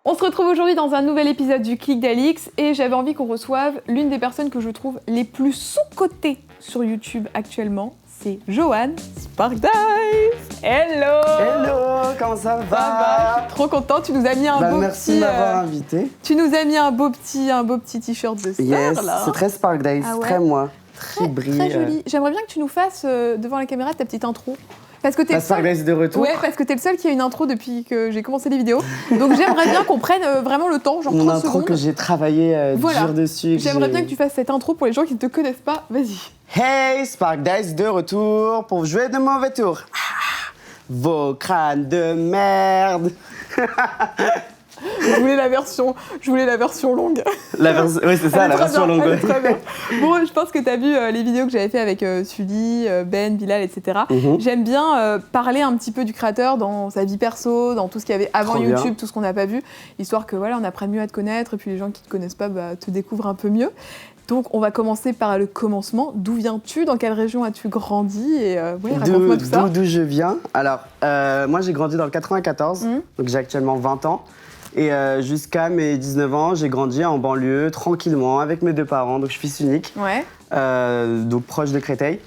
On se retrouve aujourd'hui dans un nouvel épisode du Click d'Alix et j'avais envie qu'on reçoive l'une des personnes que je trouve les plus sous-cotées sur YouTube actuellement. C'est Joanne Sparkdive. Hello. Hello, comment ça va? Ça va. Trop content, tu nous as mis un beau merci petit... de m'avoir invité. Tu nous as mis un beau petit t-shirt de star Yes, là. c'est très Sparkdive, Ah ouais. très moi. Très, qui brille. très joli. J'aimerais bien que tu nous fasses devant la caméra ta petite intro. Parce que t'es La le seul... Sparkdive de retour. Ouais, parce que t'es le seul qui a une intro depuis que j'ai commencé les vidéos. Donc j'aimerais bien qu'on prenne vraiment le temps, genre 30 Mon intro secondes. que j'ai travaillé Voilà. dur dessus. J'aimerais bien que tu fasses cette intro pour les gens qui ne te connaissent pas. Vas-y. Hey, Sparkdive de retour pour jouer de mauvais tours. Vos crânes de merde. Je voulais la version longue. Oui, c'est ça, Elle est la très version bien, longue. elle est très bien. Bon, je pense que tu as vu les vidéos que j'avais fait avec Sully, Ben, Bilal, etc. Mhm. J'aime bien parler un petit peu du créateur dans sa vie perso, dans tout ce qu'il y avait avant Trop YouTube, bien. tout ce qu'on n'a pas vu, histoire que voilà, on apprenne mieux à te connaître et puis les gens qui te connaissent pas te découvrent un peu mieux. Donc, on va commencer par le commencement. D'où viens-tu? Dans quelle région as-tu grandi? Et ouais, raconte-moi tout ça. D'où je viens. Alors, moi j'ai grandi dans le 94, donc j'ai actuellement 20 ans. Et jusqu'à mes 19 ans, j'ai grandi en banlieue, tranquillement, avec mes deux parents, donc je suis fils unique, Ouais. donc proche de Créteil.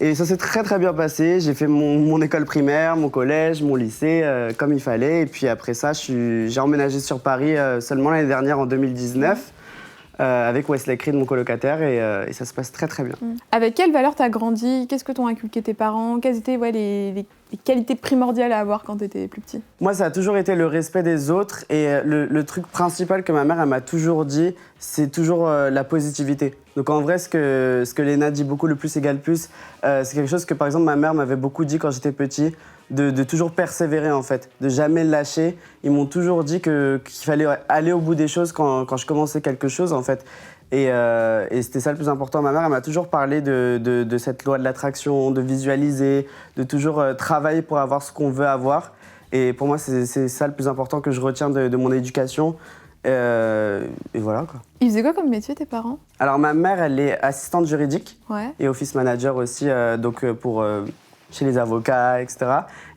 Et ça s'est très très bien passé. J'ai fait mon école primaire, mon collège, mon lycée, comme il fallait. Et puis après ça, j'ai emménagé sur Paris seulement l'année dernière, en 2019. Avec Wesley Creed, mon colocataire, et ça se passe très très bien. Avec quelles valeurs t'as grandi? Qu'est-ce que t'ont inculqué tes parents? Quelles étaient les qualités primordiales à avoir quand t'étais plus petit? Moi, ça a toujours été le respect des autres, et le truc principal que ma mère elle m'a toujours dit, c'est toujours la positivité. Donc en vrai, ce que Léna dit beaucoup, le plus égale plus, c'est quelque chose que par exemple ma mère m'avait beaucoup dit quand j'étais petit, de toujours persévérer en fait, de jamais lâcher. Ils m'ont toujours dit qu'il fallait aller au bout des choses quand je commençais quelque chose en fait. Et c'était ça le plus important. Ma mère, elle m'a toujours parlé de cette loi de l'attraction, de visualiser, de toujours travailler pour avoir ce qu'on veut avoir. Et pour moi, c'est ça le plus important que je retiens de mon éducation. Et voilà quoi. Ils faisaient quoi comme métier, tes parents? Alors ma mère, elle est assistante juridique Ouais. et office manager aussi, pour chez les avocats, etc.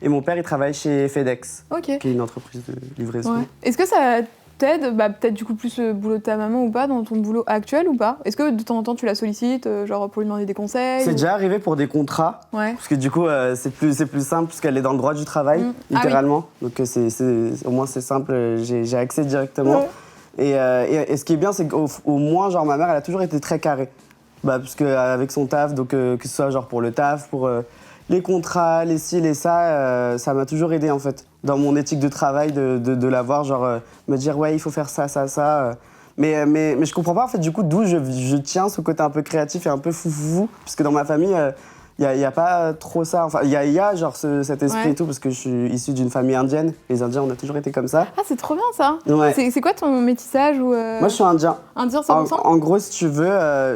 Et mon père, il travaille chez FedEx, Ok. qui est une entreprise de livraison. Ouais. Est-ce que ça t'aide, peut-être du coup plus le boulot de ta maman ou pas, dans ton boulot actuel ou pas? Est-ce que de temps en temps tu la sollicites, genre pour lui demander des conseils? C'est déjà arrivé pour des contrats, Ouais. parce que du coup, c'est plus simple, puisqu'elle est dans le droit du travail, littéralement. Donc au moins c'est simple, j'ai accès directement. Ouais. Et ce qui est bien, c'est qu'au moins, genre, ma mère, elle a toujours été très carrée. Parce qu'avec son taf, donc que ce soit genre pour le taf, pour les contrats, les ci, les ça, ça m'a toujours aidé en fait. Dans mon éthique de travail, de l'avoir, genre, me dire ouais, il faut faire ça, ça, ça. Mais je comprends pas en fait du coup d'où je tiens ce côté un peu créatif et un peu foufou, parce que dans ma famille, il y a pas trop ça. Enfin, il y a genre cet esprit et tout, parce que je suis issu d'une famille indienne. Les Indiens, on a toujours été comme ça. Ah, c'est trop bien ça. Ouais. C'est quoi ton métissage ou Moi, je suis indien. Indien 100%? En gros, si tu veux,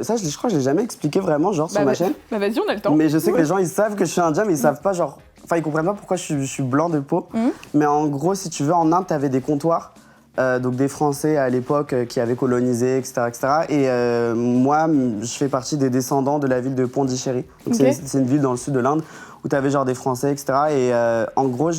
ça, je crois que je l'ai jamais expliqué vraiment, genre, sur ma chaîne. Bah vas-y, on a le temps. Mais je sais que les gens, ils savent que je suis indien, mais ils savent pas, genre... Enfin, ils comprennent pas pourquoi je suis blanc de peau. Mais en gros, si tu veux, en Inde, t'avais des comptoirs, donc des Français à l'époque qui avaient colonisé, etc., etc. Et moi, je fais partie des descendants de la ville de Pondichéry. Donc Ok. c'est une ville dans le sud de l'Inde où t'avais genre des Français, etc. Et en gros,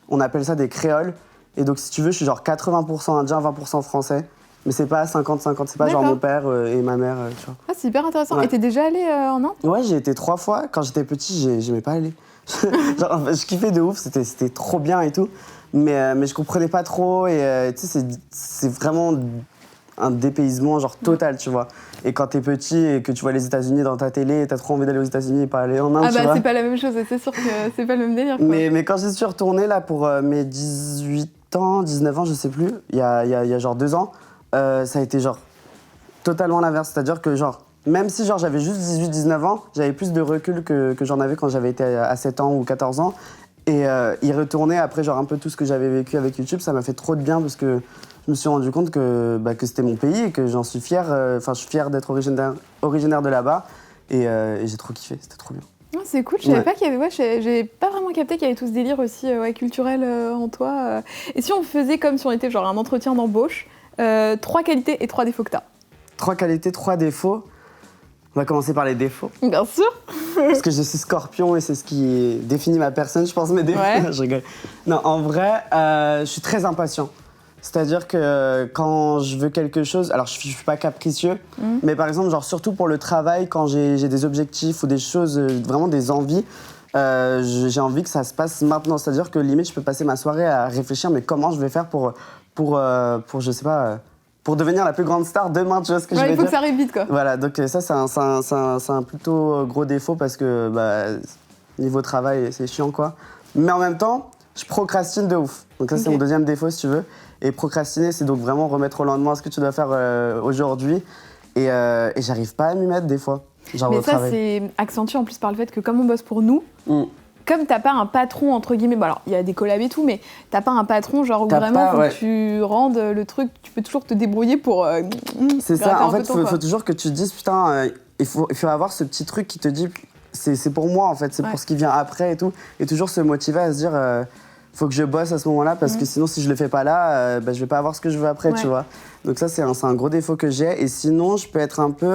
on appelle ça des créoles. Et donc, si tu veux, je suis genre 80% indien, 20% français. Mais c'est pas 50-50, c'est pas genre D'accord. mon père et ma mère, tu vois. Ah, c'est hyper intéressant. Ouais. Et t'es déjà allé en Inde? Ouais, j'ai été 3 fois. Quand j'étais petit, j'aimais pas aller. Genre, je kiffais de ouf, c'était trop bien et tout. Mais je comprenais pas trop. Et tu sais, c'est vraiment un dépaysement genre total, tu vois. Et quand t'es petit et que tu vois les États-Unis dans ta télé, t'as trop envie d'aller aux États-Unis et pas aller en Inde, Ah tu bah vois. c'est pas la même chose, c'est sûr que c'est pas le même délire. Quoi. Mais quand j'y suis retournée là pour mes 18 ans, 19 ans, je sais plus, il y a genre 2 ans, ça a été genre totalement l'inverse. C'est-à-dire que genre, même si genre j'avais juste 18-19 ans, j'avais plus de recul que j'en avais quand j'avais été à 7 ans ou 14 ans. Et y retourner après genre un peu tout ce que j'avais vécu avec YouTube, ça m'a fait trop de bien parce que je me suis rendu compte que c'était mon pays et que j'en suis fier. Enfin, je suis fier d'être originaire de là-bas. Et j'ai trop kiffé, c'était trop bien. Ah, c'est cool, je savais Ouais. pas qu'il y avait. Ouais, j'ai pas vraiment capté qu'il y avait tout ce délire aussi culturel en toi. Et si on faisait comme si on était genre un entretien d'embauche, 3 qualités et 3 défauts que t'as? 3 qualités, 3 défauts. On va commencer par les défauts. Bien sûr. Parce que je suis scorpion et c'est ce qui définit ma personne, je pense, mes défauts. Ouais. Je rigole. Non, en vrai, je suis très impatient. C'est-à-dire que quand je veux quelque chose, alors je suis pas capricieux, mais par exemple, genre surtout pour le travail, quand j'ai des objectifs ou des choses, vraiment des envies, j'ai envie que ça se passe maintenant. C'est-à-dire que limite, je peux passer ma soirée à réfléchir, mais comment je vais faire pour je sais pas, pour devenir la plus grande star demain, tu vois ce que je veux dire? Il faut que ça arrive vite, quoi. Voilà, donc ça, c'est un plutôt gros défaut parce que niveau travail, c'est chiant, quoi. Mais en même temps, je procrastine de ouf. Donc ça, c'est mon deuxième défaut, si tu veux. Et procrastiner, c'est donc vraiment remettre au lendemain ce que tu dois faire aujourd'hui. Et j'arrive pas à m'y mettre des fois. Genre mais au ça, travail. c'est accentué en plus par le fait que comme on bosse pour nous, comme t'as pas un patron, entre guillemets, bon alors il y a des collabs et tout, mais t'as pas un patron genre où vraiment faut que tu rendes le truc, tu peux toujours te débrouiller pour... c'est ça, en fait, faut toujours que tu te dises, putain, il faut avoir ce petit truc qui te dit, c'est pour moi en fait, c'est pour ce qui vient après et tout. Et toujours se motiver à se dire, faut que je bosse à ce moment-là parce que sinon si je le fais pas là, je vais pas avoir ce que je veux après, tu vois. Donc ça, c'est un gros défaut que j'ai. Et sinon, je peux être un peu...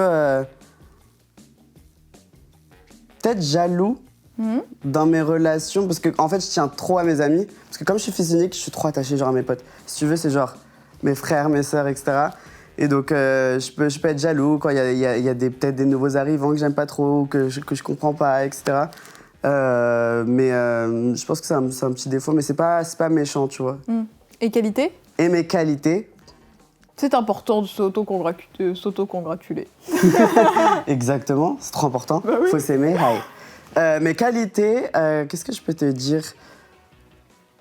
peut-être jaloux dans mes relations, parce que en fait je tiens trop à mes amis, parce que comme je suis fils unique, je suis trop attachée genre à mes potes. Si tu veux, c'est genre mes frères, mes sœurs, etc. Et donc je peux être jaloux quand il y a peut-être des nouveaux arrivants que j'aime pas trop, que je comprends pas, etc. Mais je pense que c'est un petit défaut, mais c'est pas méchant, tu vois. Et qualité? Et mes qualités? C'est important de s'auto-congratuler. Exactement, c'est trop important. Bah oui. Faut s'aimer. Mes qualités, qu'est-ce que je peux te dire?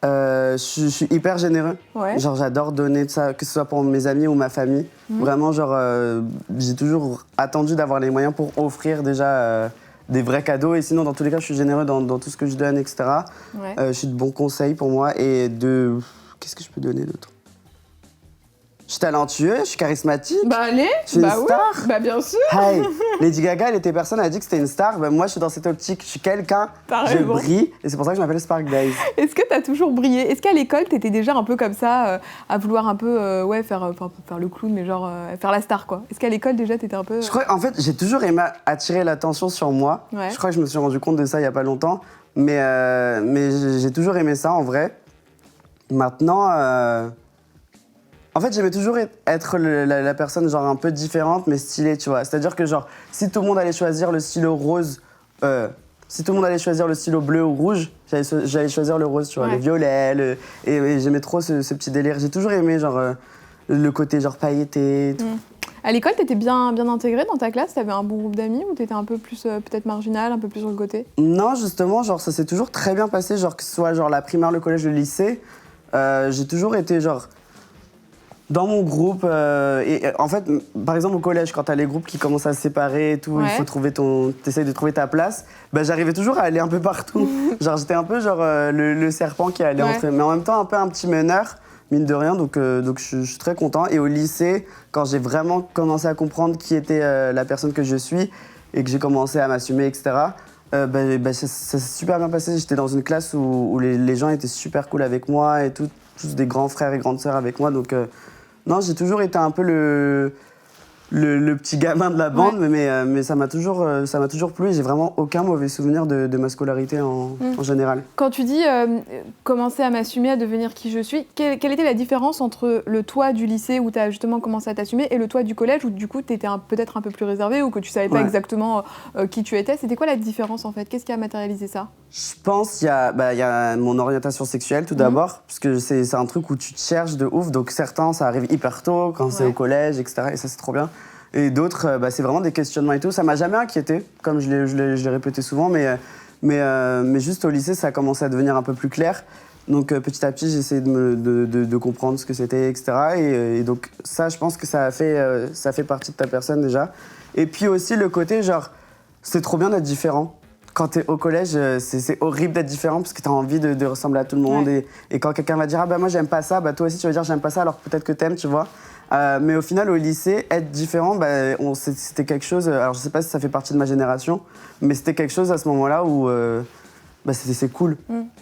Je suis hyper généreux. Ouais. Genre, j'adore donner de ça, que ce soit pour mes amis ou ma famille. Vraiment, genre, j'ai toujours attendu d'avoir les moyens pour offrir déjà des vrais cadeaux. Et sinon, dans tous les cas, je suis généreux dans tout ce que je donne, etc. Ouais. Je suis de bons conseils pour moi. Qu'est-ce que je peux donner d'autre? Je suis talentueux, je suis charismatique. Bah allez, je suis une star. Oui, bah bien sûr. Hey, Lady Gaga, elle était personne, elle a dit que c'était une star. Ben moi, je suis dans cette optique, je suis quelqu'un, je brille, et c'est pour ça que je m'appelle Spark Days. Est-ce que t'as toujours brillé? Est-ce qu'à l'école, t'étais déjà un peu comme ça, à vouloir un peu, faire le clown, mais genre faire la star, quoi? Est-ce qu'à l'école, déjà, t'étais un peu... Je crois, en fait, j'ai toujours aimé attirer l'attention sur moi. Ouais. Je crois que je me suis rendu compte de ça il y a pas longtemps, mais j'ai toujours aimé ça, en vrai. Maintenant... En fait, j'aimais toujours être la personne genre un peu différente mais stylée, tu vois. C'est-à-dire que genre, si tout le monde allait choisir le stylo rose, si tout le monde allait choisir le stylo bleu ou rouge, j'allais choisir le rose, tu vois, le violet. Et j'aimais trop ce petit délire. J'ai toujours aimé genre le côté genre pailleté et tout. À l'école, t'étais bien intégrée dans ta classe? T'avais un bon groupe d'amis ou t'étais un peu plus peut-être marginal, un peu plus sur le côté? Non, justement, genre ça s'est toujours très bien passé, genre que ce soit genre la primaire, le collège, le lycée. J'ai toujours été genre dans mon groupe, et en fait, par exemple au collège, quand t'as les groupes qui commencent à se séparer et tout, il faut t'essayes de trouver ta place, j'arrivais toujours à aller un peu partout. Genre j'étais un peu genre le serpent qui allait entrer, mais en même temps un peu un petit meneur, mine de rien, donc je suis très content. Et au lycée, quand j'ai vraiment commencé à comprendre qui était la personne que je suis et que j'ai commencé à m'assumer, etc., ça s'est super bien passé. J'étais dans une classe où les gens étaient super cool avec moi et tous des grands frères et grandes sœurs avec moi, donc... Non, j'ai toujours été un peu le petit gamin de la bande, mais ça m'a toujours plu et j'ai vraiment aucun mauvais souvenir de ma scolarité en général. Quand tu dis commencer à m'assumer, à devenir qui je suis, quelle était la différence entre le toi du lycée où tu as justement commencé à t'assumer et le toi du collège où du coup tu étais peut-être un peu plus réservé ou que tu savais pas exactement qui tu étais? C'était quoi la différence en fait? Qu'est-ce qui a matérialisé ça? Je pense qu'il y a mon orientation sexuelle tout d'abord, parce que c'est un truc où tu te cherches de ouf, donc certains ça arrive hyper tôt quand c'est au collège, etc. Et ça c'est trop bien. Et d'autres, c'est vraiment des questionnements et tout. Ça m'a jamais inquiété, comme je l'ai répété souvent, mais juste au lycée, ça a commencé à devenir un peu plus clair. Donc petit à petit, j'ai essayé de comprendre ce que c'était, etc. Et donc ça, je pense que ça fait partie de ta personne déjà. Et puis aussi le côté, genre, c'est trop bien d'être différent. Quand t'es au collège, c'est horrible d'être différent parce que t'as envie de ressembler à tout le monde. Et quand quelqu'un va dire « Ah moi j'aime pas ça », toi aussi tu vas dire « J'aime pas ça » alors peut-être que t'aimes, tu vois. Mais au final, au lycée, être différent, c'était quelque chose... Alors, je sais pas si ça fait partie de ma génération, mais c'était quelque chose à ce moment-là où c'est cool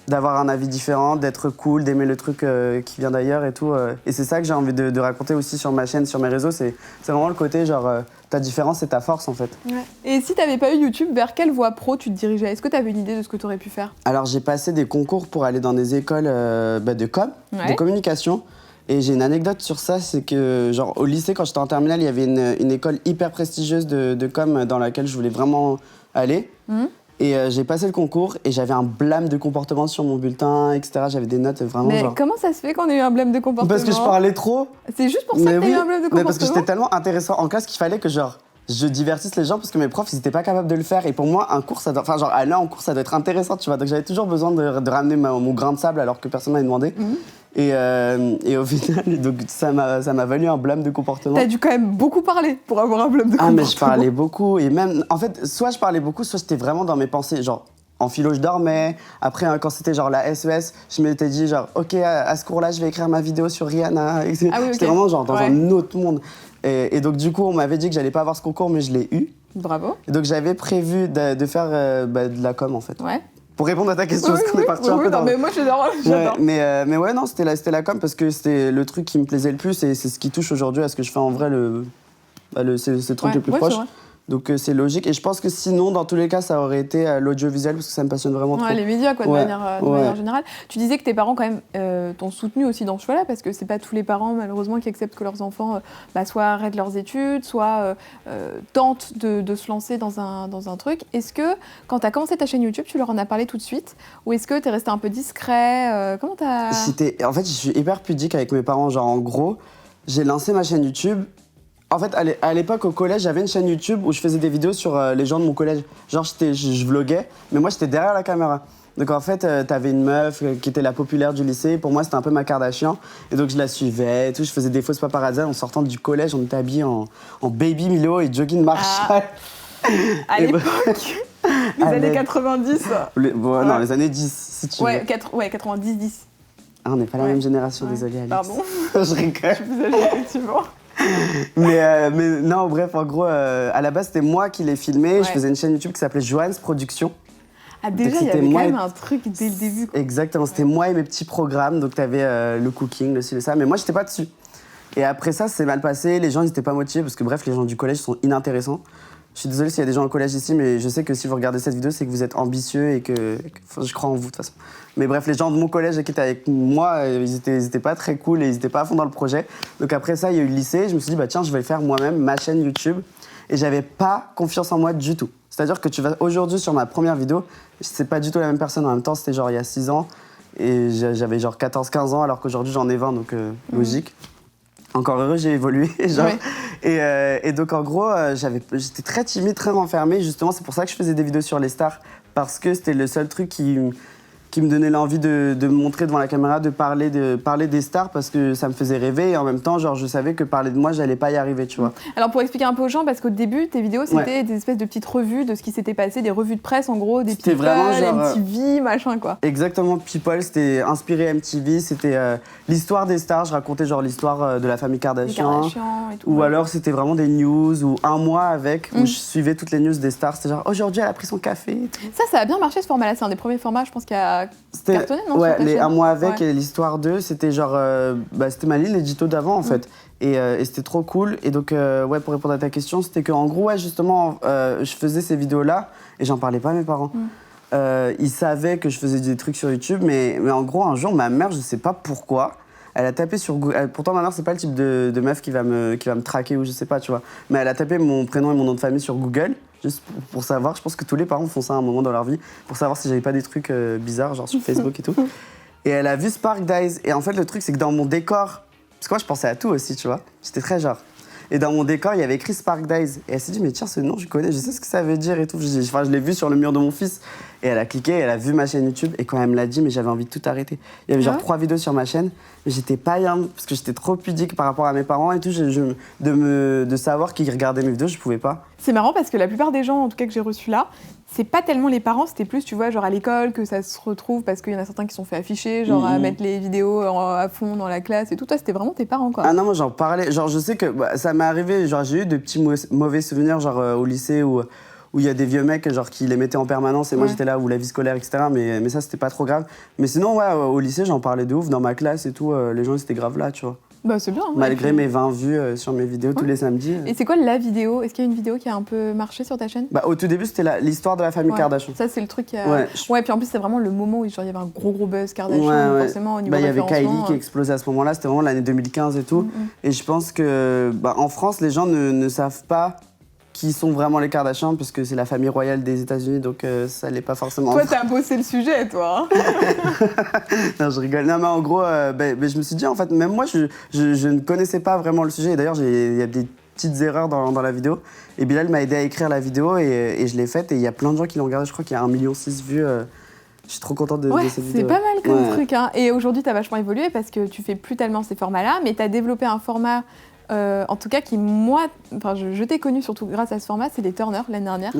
d'avoir un avis différent, d'être cool, d'aimer le truc qui vient d'ailleurs et tout. Et c'est ça que j'ai envie de raconter aussi sur ma chaîne, sur mes réseaux. C'est vraiment le côté, genre, ta différence, c'est ta force, en fait. Ouais. Et si t'avais pas eu YouTube, vers quelle voie pro tu te dirigeais? Est-ce que t'avais une idée de ce que t'aurais pu faire? Alors, j'ai passé des concours pour aller dans des écoles de com, de communication. Et j'ai une anecdote sur ça, c'est que genre au lycée, quand j'étais en terminale, il y avait une école hyper prestigieuse de com dans laquelle je voulais vraiment aller. Et j'ai passé le concours et j'avais un blâme de comportement sur mon bulletin, etc. J'avais des notes vraiment Mais genre... comment ça se fait qu'on ait eu un blâme de comportement? Parce que je parlais trop. C'est juste pour ça que t'as eu un blâme de comportement? Mais parce que j'étais tellement intéressant en classe qu'il fallait que genre je divertisse les gens parce que mes profs ils étaient pas capables de le faire. Et pour moi, un cours, ça doit... enfin genre aller en cours, ça doit être intéressant, tu vois. Donc j'avais toujours besoin de ramener mon grain de sable alors que personne m'avait demandé. Et au final, donc, ça m'a valu un blâme de comportement. T'as dû quand même beaucoup parler pour avoir un blâme de comportement. Ah mais je parlais beaucoup et même, en fait, soit je parlais beaucoup, soit j'étais vraiment dans mes pensées, genre en philo je dormais, après quand c'était genre la SES, je m'étais dit genre ok à ce cours-là je vais écrire ma vidéo sur Rihanna. J'étais vraiment genre dans un autre monde. Et donc du coup on m'avait dit que j'allais pas avoir ce concours mais je l'ai eu. Bravo. Et donc j'avais prévu de faire de la com en fait. Ouais. Pour répondre à ta question, parce qu'on est parti un peu dans... mais moi j'adore. Mais ouais, non, c'était la com parce que c'était le truc qui me plaisait le plus et c'est ce qui touche aujourd'hui à ce que je fais en vrai, c'est le truc le plus proche. Donc c'est logique. Et je pense que sinon, dans tous les cas, ça aurait été l'audiovisuel parce que ça me passionne vraiment trop. Les médias, quoi, de manière générale. Tu disais que tes parents, quand même, t'ont soutenu aussi dans ce choix-là parce que c'est pas tous les parents, malheureusement, qui acceptent que leurs enfants soit arrêtent leurs études, soit tentent de se lancer dans un truc. Est-ce que, quand t'as commencé ta chaîne YouTube, tu leur en as parlé tout de suite? Ou est-ce que t'es resté un peu discret? Comment t'as... En fait, je suis hyper pudique avec mes parents. Genre, en gros, j'ai lancé ma chaîne YouTube. En fait, à l'époque, au collège, j'avais une chaîne YouTube où je faisais des vidéos sur les gens de mon collège. Genre, je vloguais, mais moi, j'étais derrière la caméra. Donc, en fait, t'avais une meuf qui était la populaire du lycée. Pour moi, c'était un peu ma Kardashian. Et donc, je la suivais et tout. Je faisais des fausses paparazzi. En sortant du collège, on était habillés en baby Milo et jogging Marshall. À l'époque, les années 90. Non, les années 10, si tu veux. 90-10. Ah, on n'est pas la même génération, désolé, Alex. Pardon. Je rigole. Je suis plus âgée, effectivement. mais non, bref, en gros, à la base, c'était moi qui l'ai filmé. Je faisais une chaîne YouTube qui s'appelait Johan's Productions. Ah, déjà, il y avait quand même un truc dès le début. Quoi. Exactement, c'était moi et mes petits programmes. Donc, t'avais le cooking, le ci, le ça. Mais moi, j'étais pas dessus. Et après ça, c'est mal passé. Les gens, ils n'étaient pas motivés parce que, bref, les gens du collège sont inintéressants. Je suis désolée s'il y a des gens au collège ici, mais je sais que si vous regardez cette vidéo, c'est que vous êtes ambitieux et que je crois en vous, de toute façon. Mais bref, les gens de mon collège qui étaient avec moi, ils étaient pas très cool et ils étaient pas à fond dans le projet. Donc après ça, il y a eu le lycée. Je me suis dit, bah tiens, je vais faire moi-même ma chaîne YouTube. Et j'avais pas confiance en moi du tout. C'est-à-dire que tu vas aujourd'hui sur ma première vidéo, c'est pas du tout la même personne. En même temps, c'était genre il y a 6 ans. Et j'avais genre 14-15 ans, alors qu'aujourd'hui, j'en ai 20, donc logique. Encore heureux, j'ai évolué. Genre. Et donc, en gros, j'étais très timide, très renfermé. Justement, c'est pour ça que je faisais des vidéos sur les stars. Parce que c'était le seul truc qui me donnait l'envie de me montrer devant la caméra, de parler des stars. Parce que ça me faisait rêver. Et en même temps, genre, je savais que parler de moi, j'allais pas y arriver, tu vois. Alors, pour expliquer un peu aux gens, parce qu'au début, tes vidéos, c'était des espèces de petites revues de ce qui s'était passé, des revues de presse, en gros, des People, MTV, machin, quoi. Exactement, People, c'était inspiré MTV, c'était l'histoire des stars. Je racontais genre l'histoire de la famille Kardashian. Et tout, ou alors c'était vraiment des news, ou un mois avec, où je suivais toutes les news des stars. C'était genre, aujourd'hui, elle a pris son café. Et tout. Ça a bien marché, ce format-là. C'est un des premiers formats, je pense, qui a cartonné, non? Ouais, les un mois avec et l'histoire d'eux, c'était genre, c'était ma ligne édito d'avant, en fait. Et c'était trop cool. Et donc, pour répondre à ta question, c'était qu'en gros, justement, je faisais ces vidéos-là et j'en parlais pas à mes parents. Ils savaient que je faisais des trucs sur YouTube, mais en gros, un jour, ma mère, je sais pas pourquoi, elle a tapé sur Google. Pourtant, ma mère, c'est pas le type de meuf qui va me traquer ou je sais pas, tu vois. Mais elle a tapé mon prénom et mon nom de famille sur Google, juste pour savoir. Je pense que tous les parents font ça à un moment dans leur vie, pour savoir si j'avais pas des trucs bizarres, genre sur Facebook et tout. Et elle a vu Spark Dies. Et en fait, le truc, c'est que dans mon décor, parce que moi, je pensais à tout aussi, tu vois. J'étais très genre. Et dans mon décor, il y avait écrit Spark Dies. Et elle s'est dit, mais tiens, ce nom, je connais, je sais ce que ça veut dire et tout. Je l'ai vu sur le mur de mon fils. Et elle a cliqué, elle a vu ma chaîne YouTube. Et quand elle me l'a dit, mais j'avais envie de tout arrêter. Il y avait genre 3 vidéos sur ma chaîne. Mais j'étais pas bien, parce que j'étais trop pudique par rapport à mes parents et tout. De savoir qu'ils regardaient mes vidéos, je pouvais pas. C'est marrant parce que la plupart des gens, en tout cas que j'ai reçus là, c'est pas tellement les parents, c'était plus, tu vois, genre à l'école que ça se retrouve parce qu'il y en a certains qui sont fait afficher, genre à mettre les vidéos à fond dans la classe et tout. Toi, c'était vraiment tes parents, quoi. Ah non, moi j'en parlais. Genre, je sais que ça m'est arrivé, genre j'ai eu de petits mauvais souvenirs, genre au lycée où il y a des vieux mecs genre, qui les mettaient en permanence et moi j'étais là, ou la vie scolaire, etc. Mais ça, c'était pas trop grave. Mais sinon, au lycée, j'en parlais de ouf, dans ma classe et tout, les gens, ils étaient grave là, tu vois. Bah, c'est bien. Malgré mes 20 vues sur mes vidéos tous les samedis. Et c'est quoi la vidéo? Est-ce qu'il y a une vidéo qui a un peu marché sur ta chaîne? Bah, au tout début, c'était l'histoire de la famille Kardashian. Ça, c'est le truc qui a... Ouais, puis en plus, c'est vraiment le moment où il y avait un gros buzz Kardashian, forcément, au niveau il y avait référencement. Kylie qui explosait à ce moment-là, c'était vraiment l'année 2015 et tout. Et je pense que en France, les gens ne savent pas qui sont vraiment les Kardashians, parce que c'est la famille royale des États-Unis, donc ça l'est pas forcément. Toi, t'as bossé le sujet, toi. Non, je rigole. Non, mais en gros, je me suis dit, en fait, même moi, je ne connaissais pas vraiment le sujet. Et d'ailleurs, il y a des petites erreurs dans la vidéo. Et Bilal m'a aidé à écrire la vidéo et je l'ai faite. Et il y a plein de gens qui l'ont regardée. Je crois qu'il y a 1,6 million de vues. Je suis trop contente de cette vidéo. C'est pas mal comme truc. Hein. Et aujourd'hui, t'as vachement évolué parce que tu fais plus tellement ces formats-là, mais t'as développé un format... en tout cas, je t'ai connu surtout grâce à ce format, c'est les Turner l'année dernière.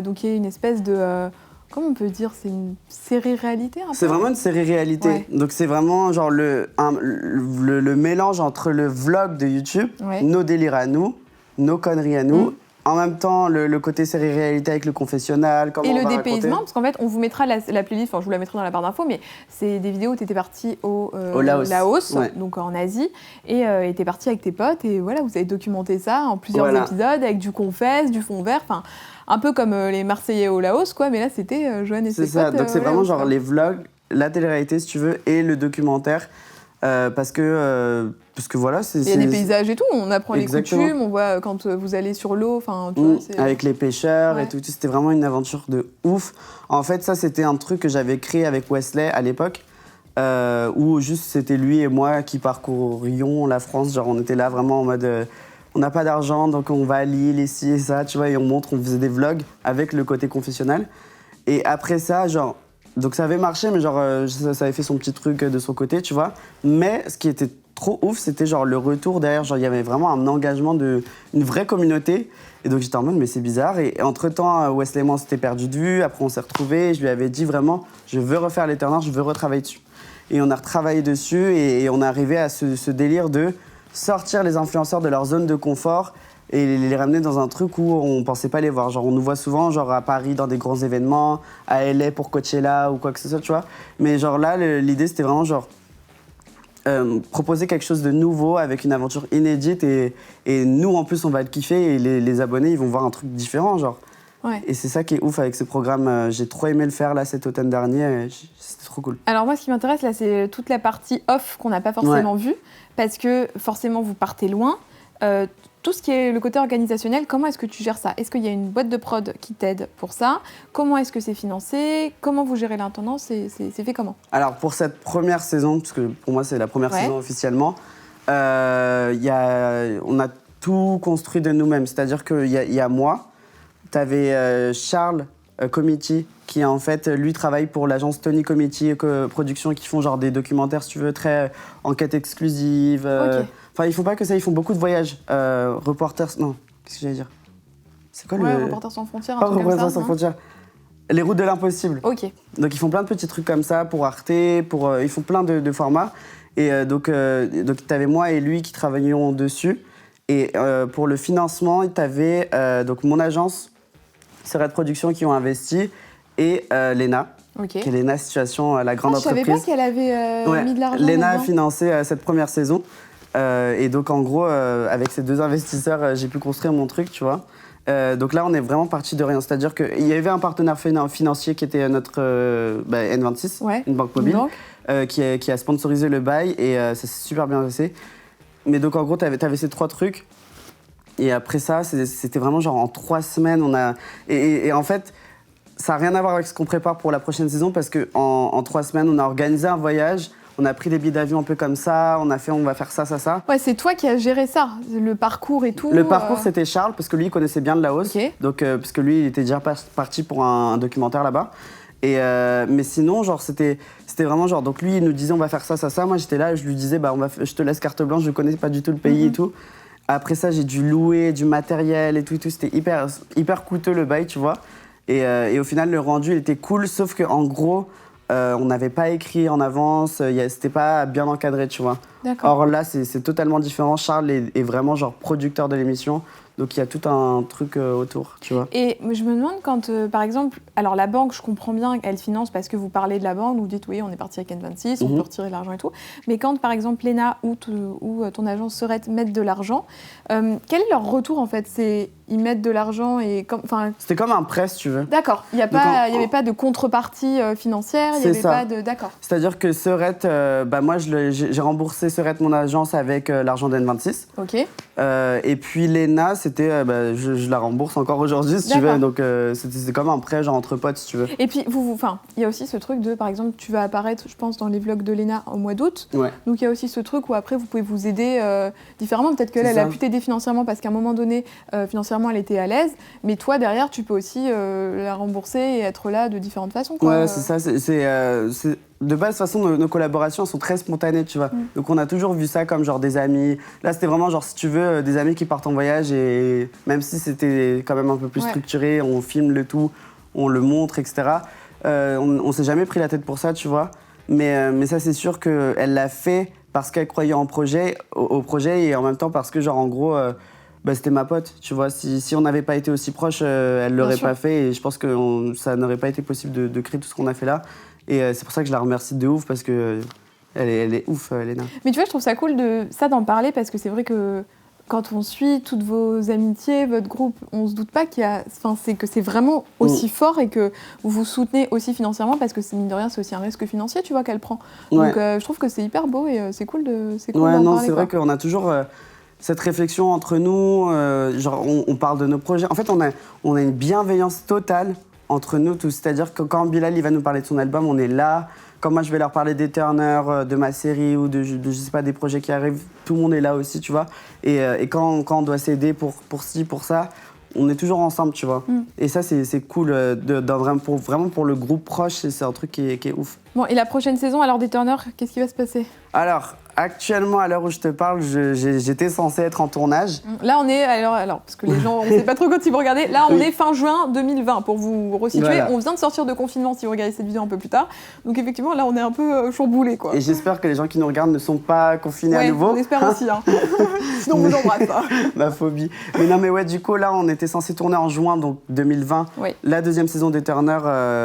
Donc il y a une espèce de, comment on peut dire, c'est une série-réalité un peu. C'est vraiment une série-réalité. Donc c'est vraiment genre le mélange entre le vlog de YouTube, nos délires à nous, nos conneries à nous. En même temps, le côté série-réalité avec le confessionnal, comment et on le va dépaysement, raconter. parce qu'en fait, on vous mettra la playlist, je vous la mettrai dans la barre d'infos, mais c'est des vidéos où tu étais parti au Laos, donc en Asie, et tu es parti avec tes potes, et voilà, vous avez documenté ça en plusieurs épisodes, avec du confesse, du fond vert, enfin, un peu comme les Marseillais au Laos, quoi, mais là, c'était Joanne et ses potes. C'est ça, donc c'est vraiment genre les vlogs, la télé-réalité, si tu veux, et le documentaire. Parce que voilà, c'est... Il y a des paysages et tout, on apprend les coutumes, on voit quand vous allez sur l'eau, enfin, tu vois, avec les pêcheurs et tout, c'était vraiment une aventure de ouf. En fait, ça, c'était un truc que j'avais créé avec Wesley à l'époque, où juste c'était lui et moi qui parcourions la France, genre on était là vraiment en mode... on n'a pas d'argent, donc on va à Lille, ici et ça, tu vois, et on faisait des vlogs avec le côté confessionnal. Et après ça, genre... Donc ça avait marché, mais genre ça avait fait son petit truc de son côté, tu vois. Mais ce qui était trop ouf, c'était genre le retour derrière. Genre il y avait vraiment un engagement une vraie communauté. Et donc j'étais en mode, mais c'est bizarre. Et entre-temps, Wesley et moi, on s'était perdu de vue. Après, on s'est retrouvés. Je lui avais dit vraiment, je veux refaire les Turner, je veux retravailler dessus. Et on a retravaillé dessus et on est arrivé à ce délire de sortir les influenceurs de leur zone de confort et les ramener dans un truc où on pensait pas les voir. Genre, on nous voit souvent genre à Paris dans des grands événements, à LA pour Coachella ou quoi que ce soit, tu vois. Mais genre là, l'idée, c'était vraiment genre proposer quelque chose de nouveau avec une aventure inédite et nous, en plus, on va le kiffer et les abonnés, ils vont voir un truc différent, genre. Et c'est ça qui est ouf avec ce programme. J'ai trop aimé le faire là cet automne dernier. C'était trop cool. Alors moi, ce qui m'intéresse là, c'est toute la partie off qu'on n'a pas forcément vue, parce que forcément, vous partez loin. Tout ce qui est le côté organisationnel, comment est-ce que tu gères ça? Est-ce qu'il y a une boîte de prod qui t'aide pour ça? Comment est-ce que c'est financé? Comment vous gérez l'intendance? C'est fait comment? Alors, pour cette première saison, parce que pour moi, c'est la première saison officiellement, on a tout construit de nous-mêmes. C'est-à-dire qu'il y a moi, tu avais Charles Comiti, qui en fait, lui, travaille pour l'agence Tony Comiti Production, qui font genre des documentaires, si tu veux, très enquête exclusive. Enfin, ils font pas que ça, ils font beaucoup de voyages. Reporters... Non, qu'est-ce que j'allais dire? C'est quoi le... Reporters sans frontières, un Pas truc comme ça, Reporters sans frontières. Les routes de l'impossible. Ok. Donc, ils font plein de petits trucs comme ça pour Arte, ils font plein de formats. Et donc t'avais moi et lui qui travaillions dessus. Et pour le financement, t'avais donc mon agence, Serette Production, qui ont investi, et Léna. Qui est Léna Situation, la grande entreprise. Je savais pas qu'elle avait mis de l'argent. Léna a financé cette première saison. Et donc, en gros, avec ces deux investisseurs, j'ai pu construire mon truc, tu vois. Donc là, on est vraiment parti de rien. C'est-à-dire qu'il y avait un partenaire financier qui était notre N26, une banque mobile, qui a sponsorisé le bail et ça s'est super bien passé. Mais donc, en gros, t'avais ces trois trucs. Et après ça, c'était vraiment genre en 3 semaines, on a... Et en fait, ça n'a rien à voir avec ce qu'on prépare pour la prochaine saison parce qu'en 3 semaines, on a organisé un voyage. On a pris des billets d'avion un peu comme ça, on va faire ça. Ouais, c'est toi qui as géré ça, le parcours et tout. Le parcours, c'était Charles, parce que lui, il connaissait bien le Laos. Donc, parce que lui, il était déjà parti pour un documentaire là-bas. Mais sinon, genre, c'était vraiment genre... Donc lui, il nous disait, on va faire ça. Moi, j'étais là, je lui disais, je te laisse carte blanche, je connais pas du tout le pays et tout. Après ça, j'ai dû louer du matériel et tout. C'était hyper coûteux, le bail, tu vois. Et au final, le rendu, il était cool, sauf qu'en gros... on n'avait pas écrit en avance, c'était pas bien encadré, tu vois. Or là, c'est totalement différent. Charles est vraiment genre producteur de l'émission. Donc il y a tout un truc autour, tu vois. Et je me demande quand, par exemple, alors la banque, je comprends bien, elle finance parce que vous parlez de la banque, vous dites oui, on est parti avec N26, on peut retirer de l'argent et tout. Mais quand, par exemple, Léna ou ton agence Serette mettent de l'argent, quel est leur retour en fait? Ils mettent de l'argent et C'était comme un prêt, si tu veux. D'accord, il n'y avait pas de contrepartie financière, il n'y avait pas de... D'accord. C'est-à-dire que Serette, moi j'ai remboursé Serette, mon agence, avec l'argent d'N26. Ok. Et puis Léna, c'était, je la rembourse encore aujourd'hui, si tu veux. Donc c'est comme un prêt, genre entre potes, si tu veux. Et puis, il y a aussi ce truc de, par exemple, tu vas apparaître, je pense, dans les vlogs de Léna au mois d'août. Ouais. Donc il y a aussi ce truc où après, vous pouvez vous aider différemment. Peut-être qu'elle a pu t'aider financièrement parce qu'à un moment donné, financièrement, elle était à l'aise. Mais toi, derrière, tu peux aussi la rembourser et être là de différentes façons, quoi. Ouais, c'est ça. De base, de toute façon, nos collaborations sont très spontanées, tu vois. Donc on a toujours vu ça comme genre des amis. Là, c'était vraiment genre, si tu veux, des amis qui partent en voyage et même si c'était quand même un peu plus structuré, on filme le tout, on le montre, etc. On s'est jamais pris la tête pour ça, tu vois. Mais ça, c'est sûr qu'elle l'a fait parce qu'elle croyait au projet et en même temps parce que, genre, en gros, c'était ma pote, tu vois. Si on n'avait pas été aussi proches, elle l'aurait pas fait et je pense que ça n'aurait pas été possible de créer tout ce qu'on a fait là. Et c'est pour ça que je la remercie de ouf parce que elle est ouf, Léna. Mais tu vois, je trouve ça cool d'en parler parce que c'est vrai que quand on suit toutes vos amitiés, votre groupe, on se doute pas que c'est vraiment aussi fort et que vous vous soutenez aussi financièrement parce que mine de rien, c'est aussi un risque financier, tu vois, qu'elle prend. Donc je trouve que c'est hyper beau et c'est cool d'en parler. C'est vrai qu'on a toujours cette réflexion entre nous, genre on parle de nos projets. En fait, on a une bienveillance totale entre nous tous. C'est-à-dire que quand Bilal il va nous parler de son album, on est là. Quand moi je vais leur parler des Turner, de ma série ou de je sais pas, des projets qui arrivent, tout le monde est là aussi, tu vois. Et quand on doit s'aider pour ci, pour ça, on est toujours ensemble, tu vois. Et ça, c'est cool, vraiment pour le groupe proche, c'est un truc qui est ouf. Bon, et la prochaine saison, alors des Turner, qu'est-ce qui va se passer? Alors, actuellement, à l'heure où je te parle, j'étais censée être en tournage. Là, on est... Alors parce que les gens, on ne sait pas trop quand ils vont regarder. Là, on est fin juin 2020, pour vous resituer. Voilà. On vient de sortir de confinement, si vous regardez cette vidéo un peu plus tard. Donc, effectivement, là, on est un peu chamboulés, quoi. Et j'espère que les gens qui nous regardent ne sont pas confinés à nouveau. On espère aussi, hein. Sinon, on vous embrasse, hein. Ma phobie. Mais non, mais ouais, du coup, là, on était censé tourner en juin, donc 2020, la deuxième saison des Turner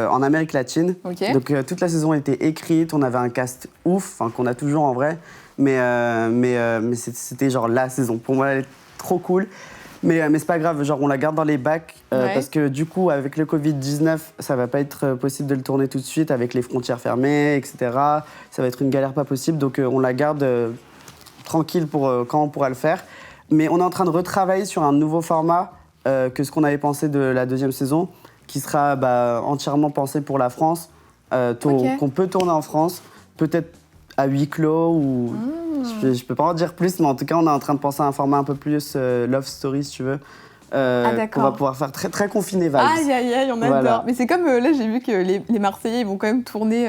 en Amérique latine. Okay. Donc, toute la saison était écrite, on avait un cast ouf, qu'on a toujours en vrai. Mais c'était genre la saison. Pour moi, elle est trop cool. Mais c'est pas grave, genre on la garde dans les bacs parce que du coup, avec le Covid-19, ça va pas être possible de le tourner tout de suite avec les frontières fermées, etc. Ça va être une galère pas possible. Donc on la garde tranquille pour quand on pourra le faire. Mais on est en train de retravailler sur un nouveau format que ce qu'on avait pensé de la deuxième saison, qui sera entièrement pensé pour la France, qu'on peut tourner en France, peut-être à huis clos ou je peux pas en dire plus, mais en tout cas on est en train de penser à un format un peu plus love story si tu veux, qu'on va pouvoir faire très très confiné vibes. Aïe, on adore. Voilà. Mais c'est comme là j'ai vu que les Marseillais ils vont quand même tourner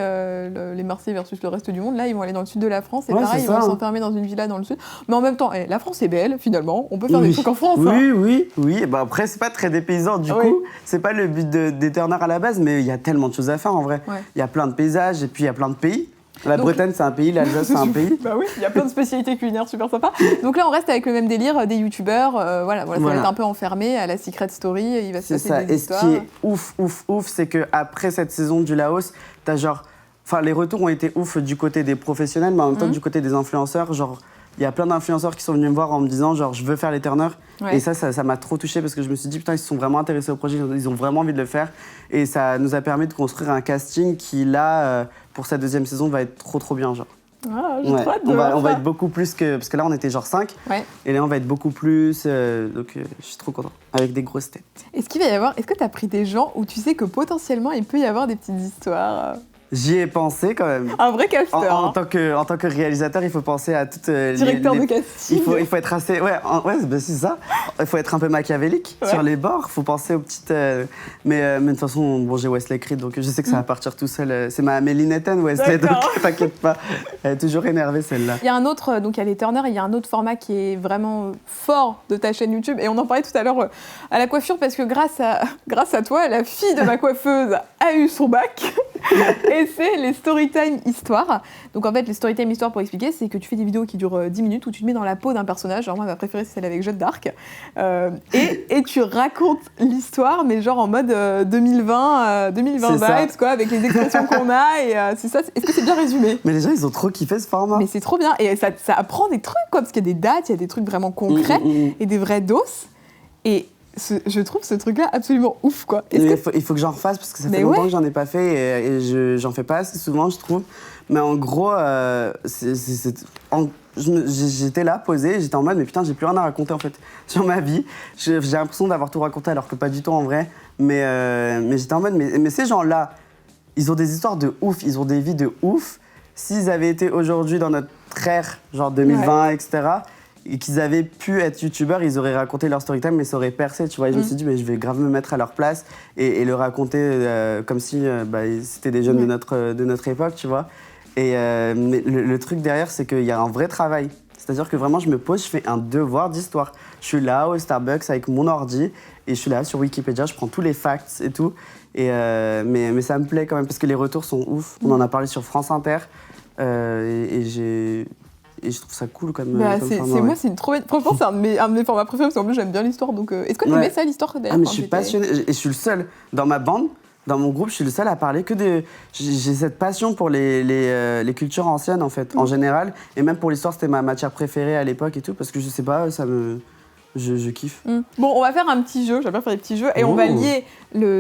les Marseillais versus le reste du monde. Là ils vont aller dans le sud de la France et pareil ils vont s'enfermer dans une villa dans le sud. Mais en même temps, la France est belle finalement. On peut faire des trucs en France. Oui. Et après c'est pas très dépaysant du coup. C'est pas le but des Turner à la base, mais il y a tellement de choses à faire en vrai. Il y a plein de paysages et puis il y a plein de pays. La Bretagne, c'est un pays, l'Alsace, c'est un pays. Bah oui, il y a plein de spécialités culinaires super sympas. Donc là, on reste avec le même délire des youtubeurs. Ça va être un peu enfermé à la Secret Story. Il va se passer des histoires. Et ce qui est ouf, c'est qu'après cette saison du Laos, t'as genre... Enfin, les retours ont été ouf du côté des professionnels, mais en même temps, du côté des influenceurs, genre... Il y a plein d'influenceurs qui sont venus me voir en me disant genre je veux faire les Turner. Et ça m'a trop touchée parce que je me suis dit putain ils se sont vraiment intéressés au projet, ils ont vraiment envie de le faire. Et ça nous a permis de construire un casting qui là pour sa deuxième saison va être trop bien genre. J'ai trop hâte de on va être beaucoup plus que... Parce que là on était genre 5 et là on va être beaucoup plus, donc je suis trop content, avec des grosses têtes. Est-ce que tu as pris des gens où tu sais que potentiellement il peut y avoir des petites histoires J'y ai pensé quand même. Un vrai casteur. En tant que réalisateur, il faut penser à toutes Directeur de casting. Il faut être assez... c'est ça. Il faut être un peu machiavélique sur les bords. Il faut penser aux petites... Mais de toute façon, j'ai Wesley Creed, donc je sais que ça va partir tout seul. C'est ma Méline Eten, Wesley, donc t'inquiète pas. Elle est toujours énervée, celle-là. Il y a un autre, donc il y a les Turner, il y a un autre format qui est vraiment fort de ta chaîne YouTube. Et on en parlait tout à l'heure à la coiffure, parce que grâce à toi, la fille de ma coiffeuse a eu son bac. Et c'est les Storytime Histoires. Donc en fait, les Storytime Histoires, pour expliquer, c'est que tu fais des vidéos qui durent 10 minutes où tu te mets dans la peau d'un personnage. Genre moi, ma préférée, c'est celle avec Jeanne d'Arc. Et tu racontes l'histoire, mais genre en mode 2020 vibes, quoi, avec les expressions qu'on a. Et c'est ça. Est-ce que c'est bien résumé? Mais les gens, ils ont trop kiffé ce format. Mais c'est trop bien. Et ça apprend des trucs, quoi, parce qu'il y a des dates, il y a des trucs vraiment concrets et des vrais dos. Et je trouve ce truc-là absolument ouf, quoi. Il faut que j'en refasse parce que ça fait longtemps que j'en ai pas fait et j'en fais pas assez souvent, je trouve. Mais en gros, j'étais là, posé, j'étais en mode, mais putain, j'ai plus rien à raconter en fait sur ma vie. J'ai l'impression d'avoir tout raconté alors que pas du tout en vrai. Mais j'étais en mode, mais ces gens-là, ils ont des histoires de ouf, ils ont des vies de ouf. S'ils avaient été aujourd'hui dans notre ère, genre 2020, etc., et qu'ils avaient pu être youtubeurs, ils auraient raconté leur story time, mais ça aurait percé, tu vois. Et je me suis dit, mais je vais grave me mettre à leur place et le raconter comme si c'était des jeunes de notre époque, tu vois. Mais le truc derrière, c'est qu'il y a un vrai travail. C'est-à-dire que vraiment, je me pose, je fais un devoir d'histoire. Je suis là au Starbucks avec mon ordi et je suis là sur Wikipédia, je prends tous les facts et tout. Mais ça me plaît quand même parce que les retours sont ouf. On en a parlé sur France Inter et je trouve ça cool comme format. Moi, c'est une trop belle... Franchement, c'est un de mes formats préférés parce qu'en plus, j'aime bien l'histoire. Donc, est-ce que tu aimais ça, l'histoire d'ailleurs? Ah, mais je suis passionnée. Et je suis le seul dans ma bande. Dans mon groupe, je suis le seul à parler que de... J'ai cette passion pour les cultures anciennes, en fait, en général. Et même pour l'histoire, c'était ma matière préférée à l'époque et tout, parce que je sais pas, je kiffe. Bon, on va faire un petit jeu, j'aime bien faire des petits jeux, et on va lier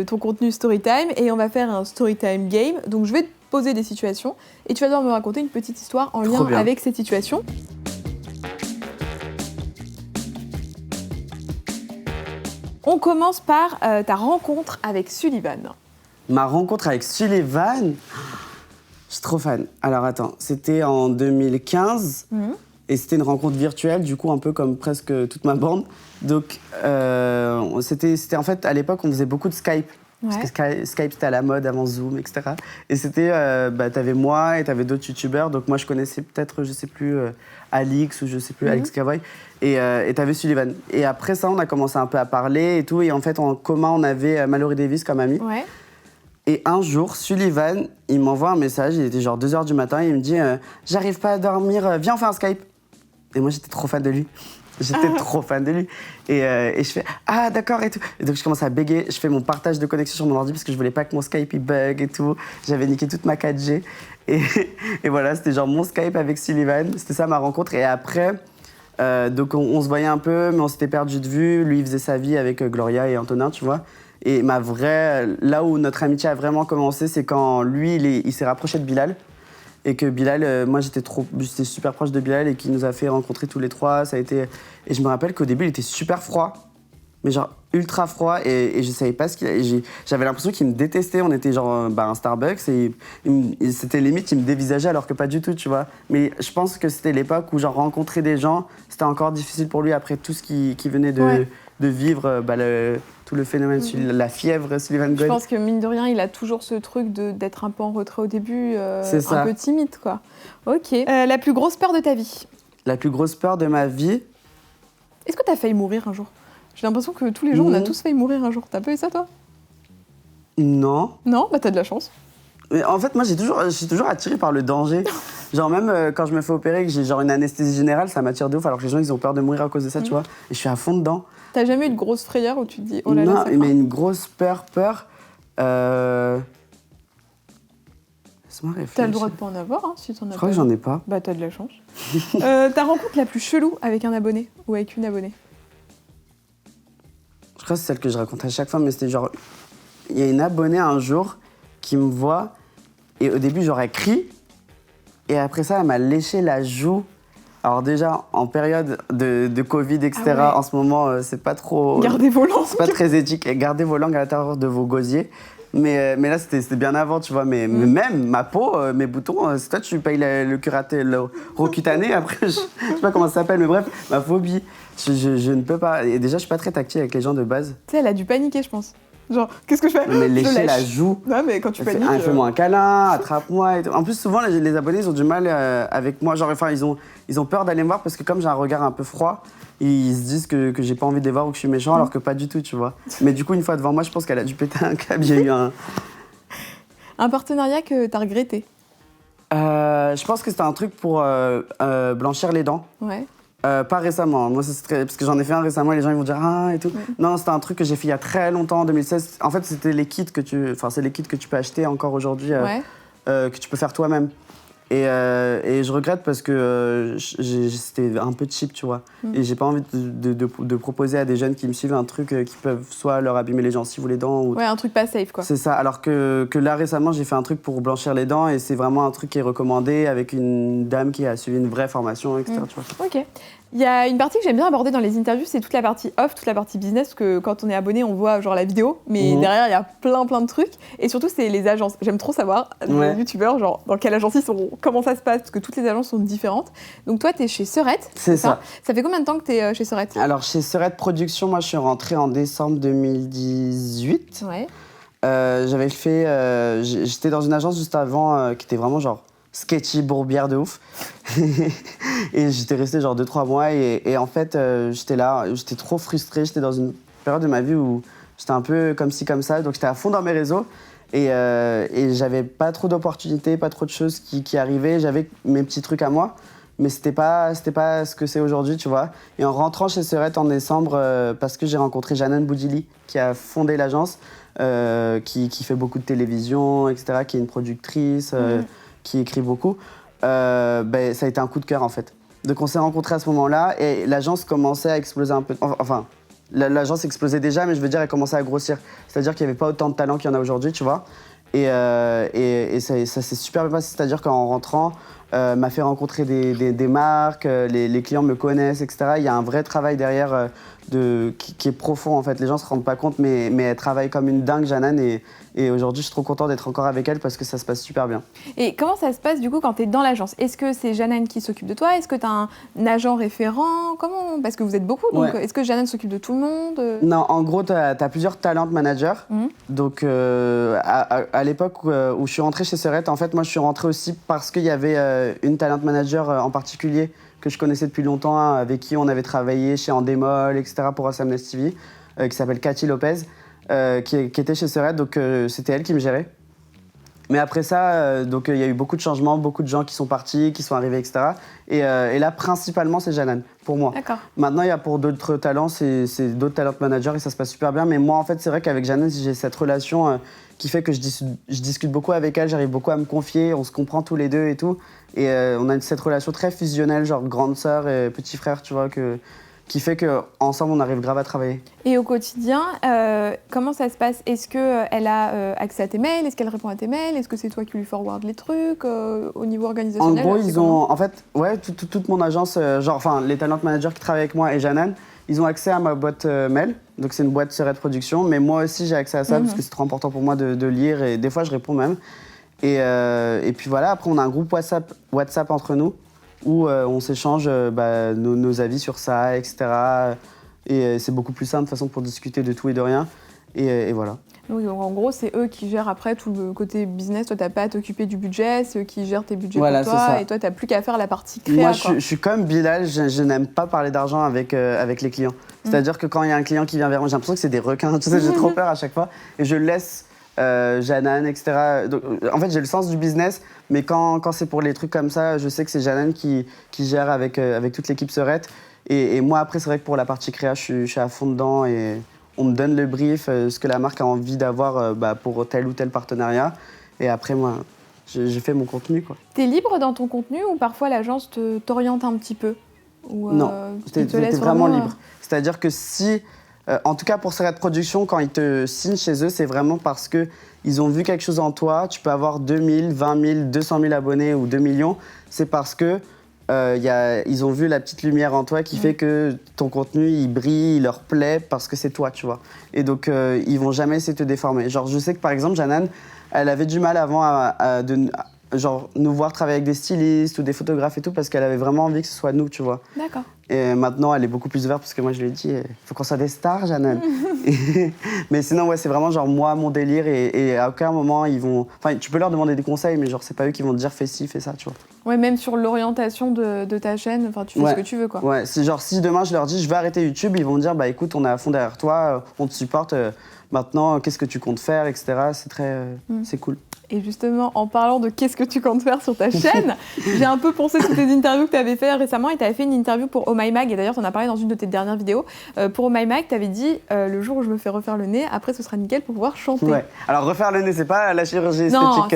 ton contenu Storytime, et on va faire un Storytime game. Donc je vais te poser des situations, et tu vas devoir me raconter une petite histoire en lien avec ces situations. On commence par ta rencontre avec Sullivan. Ma rencontre avec Sullivan, je suis trop fan. Alors attends, c'était en 2015 et c'était une rencontre virtuelle, du coup un peu comme presque toute ma bande. Donc c'était en fait à l'époque on faisait beaucoup de Skype. Parce que Skype c'était à la mode avant Zoom, etc. Et c'était, t'avais moi et t'avais d'autres youtubeurs. Donc moi je connaissais peut-être, je sais plus, Alix ou je sais plus, Alex Cavoy. Et t'avais Sullivan. Et après ça on a commencé un peu à parler et tout. Et en fait en commun on avait Mallory Davis comme ami. Ouais. Et un jour, Sullivan, il m'envoie un message, il était genre 2h du matin, et il me dit « J'arrive pas à dormir, viens on fait un Skype ». Et moi j'étais trop fan de lui. J'étais trop fan de lui. Et je fais « Ah d'accord » et tout. Et donc je commence à bégayer, je fais mon partage de connexion sur mon ordi parce que je voulais pas que mon Skype il bug et tout. J'avais niqué toute ma 4G. Et voilà, c'était genre mon Skype avec Sullivan. C'était ça ma rencontre. Et après, donc on se voyait un peu, mais on s'était perdu de vue. Lui il faisait sa vie avec Gloria et Antonin, tu vois. Et là où notre amitié a vraiment commencé, c'est quand lui, il s'est rapproché de Bilal. Et que Bilal, moi j'étais super proche de Bilal et qui nous a fait rencontrer tous les trois. Et je me rappelle qu'au début, il était super froid. Mais genre ultra froid et je savais pas ce qu'il... J'avais l'impression qu'il me détestait. On était genre un Starbucks et c'était limite, il me dévisageait alors que pas du tout, tu vois. Mais je pense que c'était l'époque où genre rencontrer des gens, c'était encore difficile pour lui après tout ce qui venait de vivre, tout le phénomène, la fièvre Sullivan Gold. Je pense que mine de rien, il a toujours ce truc d'être un peu en retrait au début, un peu timide, quoi. Ok. La plus grosse peur de ta vie? La plus grosse peur de ma vie? Est-ce que t'as failli mourir un jour? J'ai l'impression que tous les jours, on a tous failli mourir un jour. T'as pas eu ça, toi? Non. Non? Bah t'as de la chance. Mais en fait, moi, je suis toujours attirée par le danger. Genre même quand je me fais opérer et que j'ai genre une anesthésie générale, ça m'attire de ouf, alors que les gens, ils ont peur de mourir à cause de ça, tu vois. Et je suis à fond dedans. T'as jamais eu de grosse frayeur où tu te dis, oh là là, non, mais une grosse peur. Laisse-moi réfléchir. T'as le droit de pas en avoir, hein, si t'en as pas. Je crois que j'en ai pas. Bah t'as de la chance. Ta rencontre la plus chelou avec un abonné ou avec une abonnée? Je crois que c'est celle que je raconte à chaque fois, mais c'était genre... Il y a une abonnée un jour qui me voit, et au début, j'aurais crié, et après ça, elle m'a léché la joue. Alors déjà, en période de Covid, etc., en ce moment, c'est pas trop... Gardez vos langues. C'est pas très éthique. Gardez vos langues à l'intérieur de vos gosiers. Mais là, c'était bien avant, tu vois. Mais même ma peau, mes boutons, c'est toi, tu payes le Rocutané. Après, je sais pas comment ça s'appelle, mais bref, ma phobie. Je ne peux pas. Et déjà, je suis pas très tactile avec les gens de base. Tu sais, elle a dû paniquer, je pense. Genre, qu'est-ce que je fais? Mais lécher la joue. Non, mais quand tu paniques... Fais-moi un câlin, attrape-moi. Et tout. En plus, souvent, les abonnés, ils ont du mal avec moi. Genre, enfin, ils ont peur d'aller me voir parce que comme j'ai un regard un peu froid, ils se disent que j'ai pas envie de les voir ou que je suis méchant, alors que pas du tout, tu vois. Mais du coup, une fois devant moi, je pense qu'elle a dû péter un câble. J'ai eu un... Un partenariat que t'as regretté? Je pense que c'était un truc pour blanchir les dents. Ouais. Pas récemment, moi parce que j'en ai fait un récemment et les gens ils vont dire ah et tout. Ouais. Non, c'était un truc que j'ai fait il y a très longtemps, en 2016. En fait, c'était les kits que c'est les kits que tu peux acheter encore aujourd'hui, que tu peux faire toi-même. Et je regrette parce que c'était un peu cheap, tu vois. Et j'ai pas envie de proposer à des jeunes qui me suivent un truc qui peuvent soit leur abîmer les gencives ou les dents. Ou... Ouais, un truc pas safe, quoi. C'est ça. Alors que là, récemment, j'ai fait un truc pour blanchir les dents et c'est vraiment un truc qui est recommandé avec une dame qui a suivi une vraie formation, etc. Tu vois. Ok. Il y a une partie que j'aime bien aborder dans les interviews, c'est toute la partie off, toute la partie business, parce que quand on est abonné, on voit genre la vidéo, mais derrière, il y a plein de trucs. Et surtout, c'est les agences. J'aime trop savoir, les youtubeurs, genre dans quelle agence ils sont, comment ça se passe, parce que toutes les agences sont différentes. Donc toi, t'es chez Serette. C'est ça. Ça fait combien de temps que t'es chez Serette? Alors, chez Serette Production, moi, je suis rentrée en décembre 2018. Ouais. J'avais fait... j'étais dans une agence juste avant qui était vraiment genre sketchy, bourbière de ouf. Et j'étais restée genre 2-3 mois et en fait, j'étais là, j'étais trop frustrée. J'étais dans une période de ma vie où j'étais un peu comme ci, comme ça. Donc j'étais à fond dans mes réseaux et j'avais pas trop d'opportunités, pas trop de choses qui arrivaient. J'avais mes petits trucs à moi, mais c'était pas ce que c'est aujourd'hui, tu vois. Et en rentrant chez Serette en décembre, parce que j'ai rencontré Jeannane Boudili, qui a fondé l'agence, qui fait beaucoup de télévision, etc., qui est une productrice, qui écrit beaucoup, ça a été un coup de cœur en fait. Donc on s'est rencontrés à ce moment-là et l'agence commençait à exploser un peu. Enfin, l'agence explosait déjà, mais je veux dire, elle commençait à grossir. C'est-à-dire qu'il n'y avait pas autant de talent qu'il y en a aujourd'hui, tu vois. Et ça s'est super bien passé, c'est-à-dire qu'en rentrant, m'a fait rencontrer des marques, les clients me connaissent, etc. Il y a un vrai travail derrière qui est profond en fait. Les gens se rendent pas compte, mais elle travaille comme une dingue, Jeannane, et aujourd'hui je suis trop content d'être encore avec elle parce que ça se passe super bien. Et comment ça se passe du coup quand tu es dans l'agence? Est-ce que c'est Jeannane qui s'occupe de toi? Est-ce que tu as un agent référent? Comment? Parce que vous êtes beaucoup, donc est-ce que Jeannane s'occupe de tout le monde? Non, en gros, tu as plusieurs talent managers. Donc à l'époque où je suis rentrée chez Serette, en fait, moi je suis rentrée aussi parce qu'il y avait une talent manager en particulier que je connaissais depuis longtemps, avec qui on avait travaillé chez Endemol, etc. pour Assemblée TV, qui s'appelle Cathy Lopez, qui était chez Serette, donc c'était elle qui me gérait. Mais après ça, il y a eu beaucoup de changements, beaucoup de gens qui sont partis, qui sont arrivés, etc. Et là, principalement, c'est Jeannane, pour moi. D'accord. Maintenant, il y a pour d'autres talents, c'est d'autres talent managers et ça se passe super bien. Mais moi, en fait, c'est vrai qu'avec Jeannane, j'ai cette relation qui fait que je discute beaucoup avec elle, j'arrive beaucoup à me confier, on se comprend tous les deux et tout. Et on a cette relation très fusionnelle, genre grande sœur et petit frère, tu vois, qui fait qu'ensemble, on arrive grave à travailler. Et au quotidien, comment ça se passe? Est-ce qu'elle a accès à tes mails? Est-ce qu'elle répond à tes mails? Est-ce que c'est toi qui lui forward les trucs au niveau organisationnel? En gros, ils ont... En fait, ouais, toute mon agence, les talent managers qui travaillent avec moi et Jeannane, ils ont accès à ma boîte mail. Donc, c'est une boîte Serette Production. Mais moi aussi, j'ai accès à ça parce que c'est trop important pour moi de lire. Et des fois, je réponds même. Et puis voilà, après, on a un groupe WhatsApp entre nous où on s'échange nos avis sur ça, etc. Et c'est beaucoup plus simple, de toute façon, pour discuter de tout et de rien. Et voilà. Donc, en gros, c'est eux qui gèrent après tout le côté business. Toi, t'as pas à t'occuper du budget, c'est eux qui gèrent tes budgets pour toi. Et toi, t'as plus qu'à faire la partie créa. Moi, je suis comme Bilal, je n'aime pas parler d'argent avec les clients. C'est-à-dire que quand il y a un client qui vient vers moi, j'ai l'impression que c'est des requins. Tu sais, j'ai trop peur à chaque fois. Et je laisse Jeannane, etc. Donc, en fait, j'ai le sens du business, mais quand c'est pour les trucs comme ça, je sais que c'est Jeannane qui gère avec toute l'équipe Serette. Et moi, après, c'est vrai que pour la partie créa, je suis à fond dedans et on me donne le brief, ce que la marque a envie d'avoir pour tel ou tel partenariat. Et après, moi, j'ai fait mon contenu, quoi. T'es libre dans ton contenu ou parfois l'agence t'oriente un petit peu? Non, t'es vraiment libre. C'est-à-dire que si... en tout cas, pour Serette Production, quand ils te signent chez eux, c'est vraiment parce qu'ils ont vu quelque chose en toi. Tu peux avoir 2000, 20 000, 200 000 abonnés ou 2 millions. C'est parce que ils ont vu la petite lumière en toi qui fait que ton contenu, il brille, il leur plaît parce que c'est toi, tu vois. Et donc, ils vont jamais essayer de te déformer. Genre, je sais que, par exemple, Jeannane, elle avait du mal avant genre nous voir travailler avec des stylistes ou des photographes et tout parce qu'elle avait vraiment envie que ce soit nous, tu vois. D'accord. Et maintenant, elle est beaucoup plus ouverte parce que moi, je lui ai dit, il faut qu'on soit des stars, Jeannane. Mais sinon, ouais, c'est vraiment genre moi, mon délire et à aucun moment, ils vont... Enfin, tu peux leur demander des conseils, mais genre, c'est pas eux qui vont te dire fais ci, fais ça, tu vois. Ouais, même sur l'orientation de ta chaîne, enfin, tu fais ce que tu veux, quoi. Ouais, c'est genre, si demain, je leur dis, je vais arrêter YouTube, ils vont me dire, bah écoute, on est à fond derrière toi, on te supporte, maintenant, qu'est-ce que tu comptes faire, etc. C'est très... c'est cool. Et justement, en parlant de qu'est-ce que tu comptes faire sur ta chaîne, j'ai un peu pensé toutes les interviews que tu avais fait récemment et tu avais fait une interview pour Oh My Mag, et d'ailleurs tu en as parlé dans une de tes dernières vidéos. Pour Oh My Mag, tu avais dit le jour où je me fais refaire le nez, après ce sera nickel pour pouvoir chanter. Ouais. Alors refaire le nez, c'est pas la chirurgie esthétique. Non,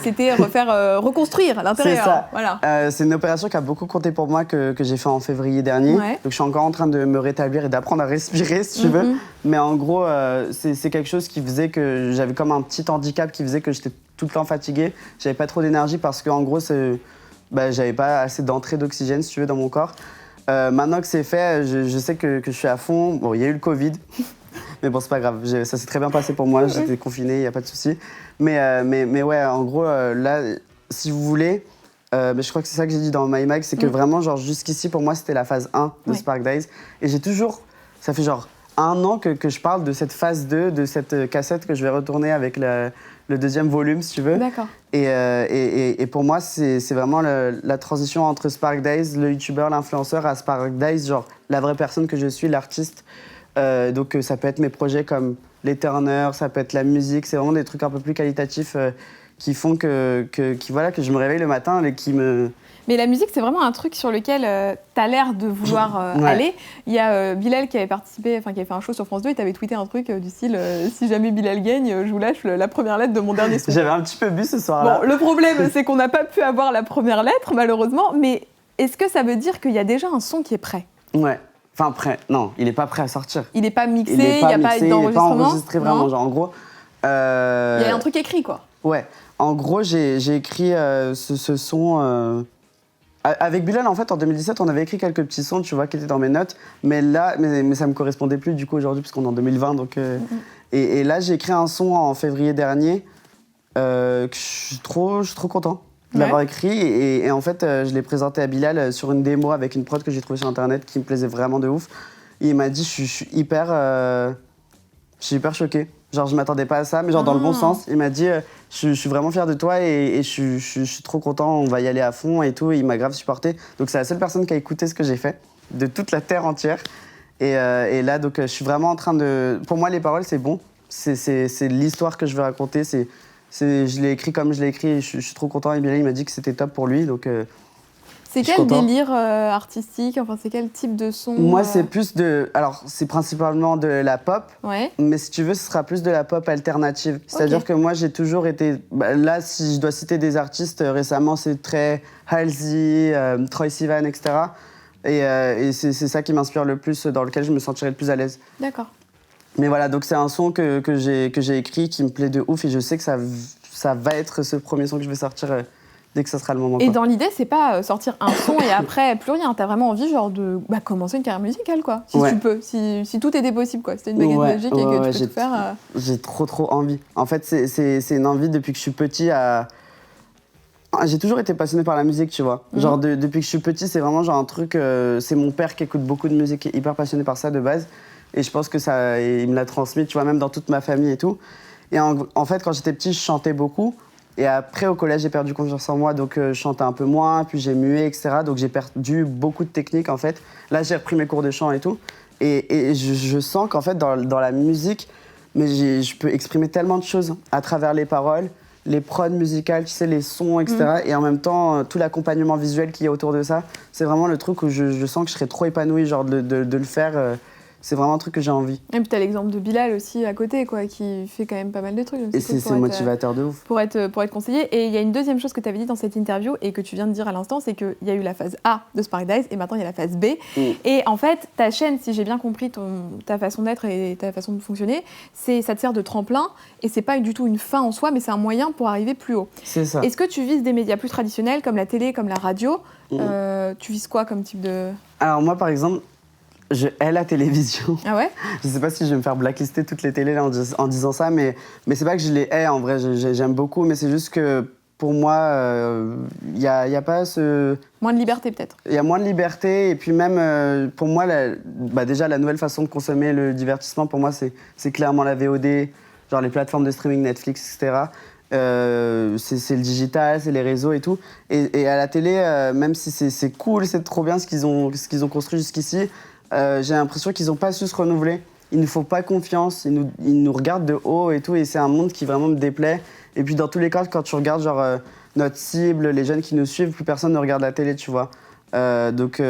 c'était reconstruire l'intérieur. C'est ça. Voilà. C'est une opération qui a beaucoup compté pour moi que j'ai fait en février dernier. Ouais. Donc je suis encore en train de me rétablir et d'apprendre à respirer si tu veux. Mais en gros, c'est quelque chose qui faisait que j'avais comme un petit handicap qui faisait que j'étais tout le temps fatigué. J'avais pas trop d'énergie parce qu'en gros, j'avais pas assez d'entrée d'oxygène si tu veux dans mon corps. Maintenant que c'est fait, je sais que je suis à fond. Bon, il y a eu le Covid. Mais bon, c'est pas grave, ça s'est très bien passé pour moi, j'étais confiné, il n'y a pas de souci. Mais ouais, en gros, là, si vous voulez, mais je crois que c'est ça que j'ai dit dans My Mag, c'est que vraiment, genre, jusqu'ici, pour moi, c'était la phase 1 de Spark Days. Et j'ai toujours, ça fait genre 1 an que je parle de cette phase 2, de cette cassette que je vais retourner avec le deuxième volume, si tu veux. D'accord. Et pour moi, c'est vraiment la transition entre Spark Days, le youtubeur, l'influenceur, à Spark Days, genre la vraie personne que je suis, l'artiste. Donc ça peut être mes projets comme les turners, ça peut être la musique, c'est vraiment des trucs un peu plus qualitatifs qui font que je me réveille le matin et qui me... Mais la musique, c'est vraiment un truc sur lequel tu as l'air de vouloir aller. Il y a Bilal qui avait participé, enfin qui avait fait un show sur France 2 et t'avais tweeté un truc du style si jamais Bilal gagne, je vous lâche la première lettre de mon dernier son. J'avais un petit peu bu ce soir-là. Bon, le problème, c'est qu'on n'a pas pu avoir la première lettre, malheureusement, mais est-ce que ça veut dire qu'il y a déjà un son qui est prêt? Ouais. Enfin, prêt. Non, il n'est pas prêt à sortir. Il n'est pas mixé, il n'y a pas d'enregistrement. Il n'est pas enregistré vraiment. Genre, en gros. Il y a un truc écrit, quoi. Ouais. En gros, j'ai écrit ce son. Avec Bilal, en fait, en 2017, on avait écrit quelques petits sons, tu vois, qui étaient dans mes notes. Mais là, mais ça me correspondait plus, du coup, aujourd'hui, puisqu'on est en 2020. Donc, et là, j'ai écrit un son en février dernier que je suis trop content de l'avoir écrit. Et en fait, je l'ai présenté à Bilal sur une démo avec une prod que j'ai trouvée sur Internet qui me plaisait vraiment de ouf. Et il m'a dit, je suis hyper choqué. Genre, je m'attendais pas à ça, mais genre dans le bon sens. Il m'a dit, je suis vraiment fier de toi et je suis trop content, on va y aller à fond et tout. Et il m'a grave supporté. Donc, c'est la seule personne qui a écouté ce que j'ai fait, de toute la terre entière. Et là, donc, je suis vraiment en train de... Pour moi, les paroles, c'est bon. C'est l'histoire que je veux raconter. Je l'ai écrit comme je l'ai écrit et je suis trop content. Et bien, il m'a dit que c'était top pour lui. Donc, c'est quel délire artistique? Enfin, c'est quel type de son? Moi, c'est plus de... Alors, c'est principalement de la pop. Ouais. Mais si tu veux, ce sera plus de la pop alternative. C'est-à-dire que moi, j'ai toujours été... là, si je dois citer des artistes, récemment, c'est très Halsey, Troye Sivan, etc. Et c'est ça qui m'inspire le plus, dans lequel je me sentirais le plus à l'aise. D'accord. Mais voilà, donc c'est un son que j'ai écrit, qui me plaît de ouf. Et je sais que ça va être ce premier son que je vais sortir... dès que ça sera le moment. Et dans l'idée, c'est pas sortir un son et après plus rien. T'as vraiment envie genre de commencer une carrière musicale, quoi. Si tu peux, si tout était possible, quoi. Si t'as une baguette magique et que tu peux tout faire. J'ai trop envie. En fait, c'est une envie depuis que je suis petit à... J'ai toujours été passionné par la musique, tu vois. Genre depuis que je suis petit, c'est vraiment genre un truc... c'est mon père qui écoute beaucoup de musique, qui est hyper passionné par ça de base. Et je pense que ça, il me l'a transmis, tu vois, même dans toute ma famille et tout. Et en fait, quand j'étais petit, je chantais beaucoup. Et après, au collège, j'ai perdu confiance en moi, donc je chantais un peu moins, puis j'ai mué, etc. Donc j'ai perdu beaucoup de techniques, en fait. Là, j'ai repris mes cours de chant et tout. Et je sens qu'en fait, dans la musique, mais je peux exprimer tellement de choses à travers les paroles, les prods musicales, tu sais, les sons, etc. Et en même temps, tout l'accompagnement visuel qu'il y a autour de ça. C'est vraiment le truc où je sens que je serais trop épanoui, genre de le faire... c'est vraiment un truc que j'ai envie. Et puis t'as l'exemple de Bilal aussi à côté, quoi, qui fait quand même pas mal de trucs. Et c'est motivateur de ouf. Pour être conseillé. Et il y a une deuxième chose que tu avais dit dans cette interview et que tu viens de dire à l'instant, c'est qu'il y a eu la phase A de Spark Days et maintenant il y a la phase B. Et en fait, ta chaîne, si j'ai bien compris ta façon d'être et ta façon de fonctionner, ça te sert de tremplin et c'est pas du tout une fin en soi, mais c'est un moyen pour arriver plus haut. C'est ça. Est-ce que tu vises des médias plus traditionnels comme la télé, comme la radio? Tu vises quoi comme type de... Alors moi, par exemple, je hais la télévision. Ah ouais? Je sais pas si je vais me faire blacklister toutes les télés là, en disant ça, mais c'est pas que je les hais en vrai, j'aime beaucoup, mais c'est juste que pour moi, y a pas ce... Moins de liberté peut-être. Il y a moins de liberté, et puis même pour moi, déjà la nouvelle façon de consommer le divertissement, pour moi, c'est clairement la VOD, genre les plateformes de streaming, Netflix, etc. C'est le digital, c'est les réseaux et tout. Et à la télé, même si c'est cool, c'est trop bien ce qu'ils ont construit jusqu'ici, j'ai l'impression qu'ils n'ont pas su se renouveler. Ils ne nous font pas confiance, ils nous regardent de haut et tout, et c'est un monde qui vraiment me déplaît. Et puis dans tous les cas, quand tu regardes genre notre cible, les jeunes qui nous suivent, plus personne ne regarde la télé, tu vois. Donc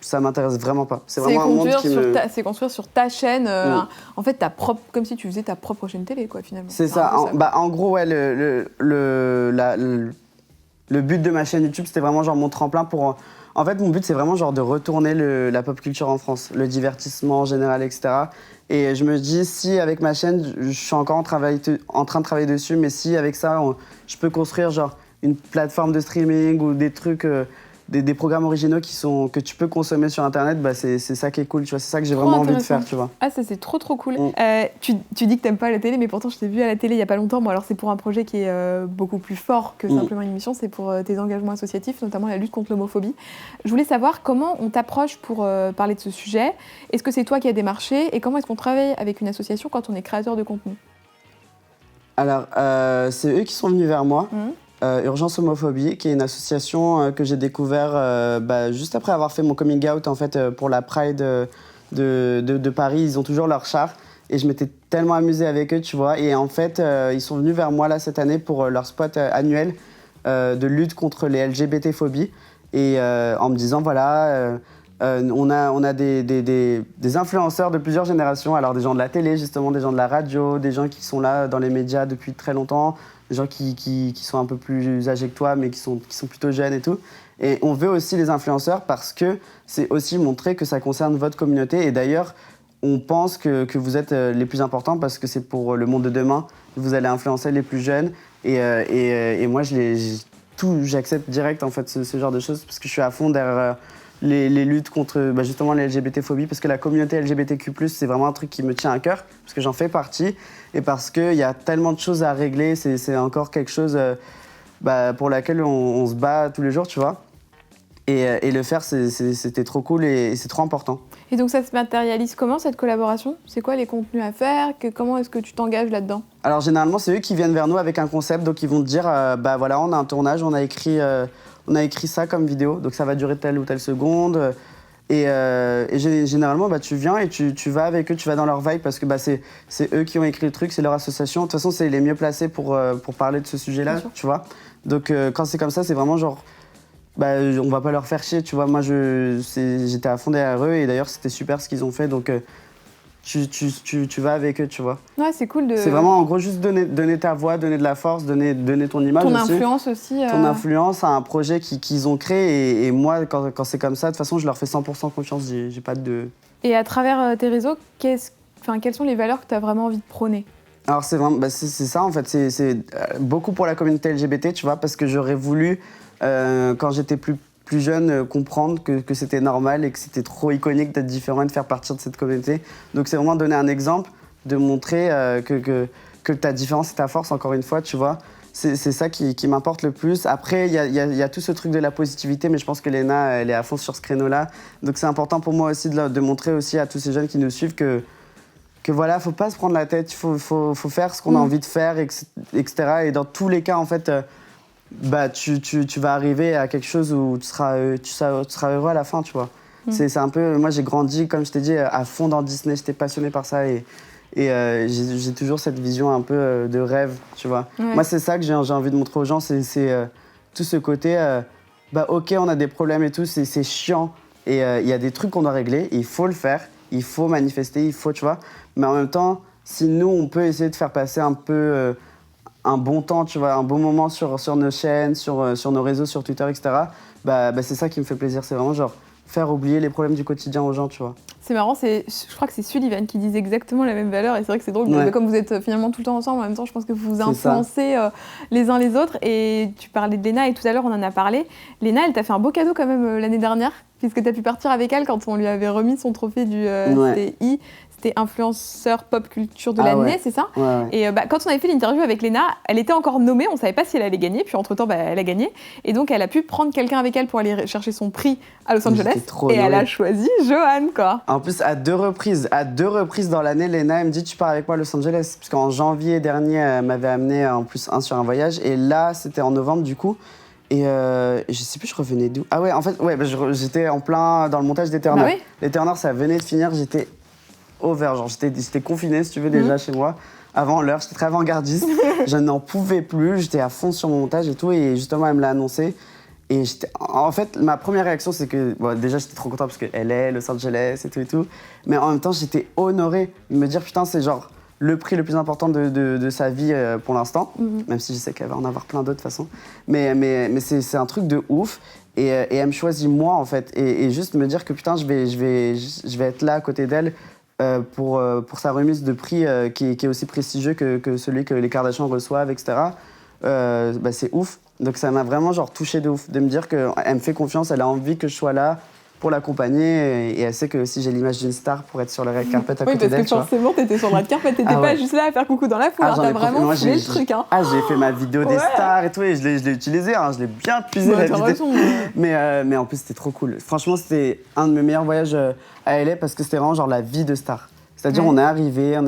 ça m'intéresse vraiment pas. C'est vraiment un monde qui me... C'est construire sur ta chaîne, en fait, comme si tu faisais ta propre chaîne télé, quoi, finalement. C'est ça. En gros, ouais, le but de ma chaîne YouTube, c'était vraiment genre mon tremplin pour... En fait, mon but, c'est vraiment genre de retourner la pop culture en France, le divertissement en général, etc. Et je me dis, si avec ma chaîne, je suis encore en train de travailler dessus, mais si avec ça, je peux construire genre une plateforme de streaming ou des trucs... Des programmes originaux que tu peux consommer sur Internet, bah c'est ça qui est cool, tu vois. C'est ça que j'ai vraiment envie de faire, tu vois. Ah, ça, c'est trop cool. Tu dis que t'aimes pas la télé, mais pourtant, je t'ai vu à la télé il y a pas longtemps. Bon, alors, c'est pour un projet qui est beaucoup plus fort que simplement une émission. C'est pour tes engagements associatifs, notamment la lutte contre l'homophobie. Je voulais savoir comment on t'approche pour parler de ce sujet. Est-ce que c'est toi qui as démarché et comment est-ce qu'on travaille avec une association quand on est créateur de contenu? Alors, c'est eux qui sont venus vers moi. Urgence Homophobie, qui est une association que j'ai découvert juste après avoir fait mon coming out en fait, pour la Pride de Paris. Ils ont toujours leur char et je m'étais tellement amusée avec eux, tu vois. Et en fait, ils sont venus vers moi là cette année pour leur spot annuel de lutte contre les LGBT-phobies. Et en me disant, voilà, on a des influenceurs de plusieurs générations. Alors des gens de la télé, justement, des gens de la radio, des gens qui sont là dans les médias depuis très longtemps, des gens qui sont un peu plus âgés que toi, mais qui sont plutôt jeunes et tout. Et on veut aussi les influenceurs parce que c'est aussi montrer que ça concerne votre communauté. Et d'ailleurs, on pense que vous êtes les plus importants parce que c'est pour le monde de demain. Vous allez influencer les plus jeunes. Et moi, j'accepte direct en fait, ce genre de choses parce que je suis à fond derrière les luttes contre justement les LGBT-phobies, parce que la communauté LGBTQ+, c'est vraiment un truc qui me tient à cœur, parce que j'en fais partie, et parce qu'il y a tellement de choses à régler, c'est encore quelque chose pour laquelle on se bat tous les jours, tu vois. Et le faire, c'était trop cool et c'est trop important. Et donc ça se matérialise comment, cette collaboration? C'est quoi les contenus à faire? Comment est-ce que tu t'engages là-dedans? Alors généralement, c'est eux qui viennent vers nous avec un concept, donc ils vont te dire, voilà, on a un tournage, on a écrit ça comme vidéo, donc ça va durer telle ou telle seconde. Et généralement, tu viens et tu vas avec eux, tu vas dans leur vibe parce que c'est eux qui ont écrit le truc, c'est leur association. De toute façon, c'est les mieux placés pour parler de ce sujet-là, tu vois. Donc quand c'est comme ça, c'est vraiment genre, on va pas leur faire chier, tu vois. Moi, j'étais à fond derrière eux et d'ailleurs, c'était super ce qu'ils ont fait. Donc tu vas avec eux, tu vois. Ouais, c'est cool de... C'est vraiment, en gros, juste donner ta voix, donner de la force, donner ton image ton aussi. Influence aussi. Ton influence à un projet qu'ils ont créé. Et moi, quand c'est comme ça, de toute façon, je leur fais 100% confiance. J'ai pas de... Et à travers tes réseaux, quelles sont les valeurs que tu as vraiment envie de prôner? Alors, c'est ça, en fait. C'est beaucoup pour la communauté LGBT, tu vois, parce que j'aurais voulu, quand j'étais plus jeune, comprendre que c'était normal et que c'était trop iconique d'être différent et de faire partie de cette communauté. Donc c'est vraiment donner un exemple, de montrer que ta différence est ta force, encore une fois, tu vois. C'est ça qui m'importe le plus. Après, il y a tout ce truc de la positivité, mais je pense que Léna, elle est à fond sur ce créneau-là. Donc c'est important pour moi aussi de montrer aussi à tous ces jeunes qui nous suivent que voilà, faut pas se prendre la tête, faut faire ce qu'on a envie de faire, etc. Et dans tous les cas, en fait... tu vas arriver à quelque chose où tu seras heureux à la fin, tu vois. C'est un peu... Moi, j'ai grandi, comme je t'ai dit, à fond dans Disney. J'étais passionné par ça et j'ai toujours cette vision un peu de rêve, tu vois. Ouais. Moi, c'est ça que j'ai envie de montrer aux gens, c'est tout ce côté... OK, on a des problèmes et tout, c'est chiant. Et il y a des trucs qu'on doit régler, il faut le faire, il faut manifester, il faut, tu vois. Mais en même temps, si nous, on peut essayer de faire passer un peu... un bon temps, tu vois, un bon moment sur nos chaînes, sur nos réseaux, sur Twitter, etc. C'est ça qui me fait plaisir. C'est vraiment genre faire oublier les problèmes du quotidien aux gens, tu vois. C'est marrant, je crois que c'est Sullivan qui disait exactement la même valeur et c'est vrai que c'est drôle, comme vous êtes finalement tout le temps ensemble, en même temps, je pense que vous vous influencez les uns les autres. Et tu parlais de Léna et tout à l'heure, on en a parlé. Léna, elle t'a fait un beau cadeau quand même l'année dernière, puisque tu as pu partir avec elle quand on lui avait remis son trophée du CTI. C'était influenceur pop culture de l'année, c'est ça? Ouais. Et quand on avait fait l'interview avec Léna, elle était encore nommée, on ne savait pas si elle allait gagner, puis entre-temps, elle a gagné. Et donc, elle a pu prendre quelqu'un avec elle pour aller chercher son prix à Los Angeles. Et elle a choisi Johan, quoi. En plus, à deux reprises dans l'année, Léna, elle me dit, tu pars avec moi à Los Angeles. Parce qu'en janvier dernier, elle m'avait amené en plus un sur un voyage. Et là, c'était en novembre, du coup. Et je sais plus, je revenais d'où. Ah ouais, en fait, j'étais en plein dans le montage des Turner. Ah oui. Les Turner, ça venait de finir, j'étais over. Genre, j'étais confinée, si tu veux, déjà chez moi. Avant l'heure, j'étais très avant-gardiste. Je n'en pouvais plus, j'étais à fond sur mon montage et tout. Et justement, elle me l'a annoncé. Et en fait, ma première réaction, c'est que bon, déjà, j'étais trop content parce qu'elle est Los Angeles et tout et tout. Mais en même temps, j'étais honorée de me dire, putain, c'est genre le prix le plus important de sa vie pour l'instant. Même si je sais qu'elle va en avoir plein d'autres de toute façon. Mais c'est un truc de ouf. Et elle me choisit moi, en fait. Et juste me dire que putain, je vais être là à côté d'elle pour sa remise de prix qui est aussi prestigieux que celui que les Kardashians reçoivent, etc. Bah, c'est ouf. Donc ça m'a vraiment genre touché de ouf, de me dire qu'elle me fait confiance, elle a envie que je sois là pour l'accompagner et elle sait que si j'ai l'image d'une star pour être sur le red carpet à côté d'elle. Oui, parce que forcément, t'étais sur le red carpet, t'étais pas juste là à faire coucou dans la foule, t'as vraiment filé le truc. Hein. J'ai fait ma vidéo des stars et tout, et je l'ai utilisé, hein, je l'ai bien puisé la vidéo. Raison, mais en plus, c'était trop cool. Franchement, c'était un de mes meilleurs voyages à LA parce que c'était vraiment genre la vie de star. C'est-à-dire, on est arrivé,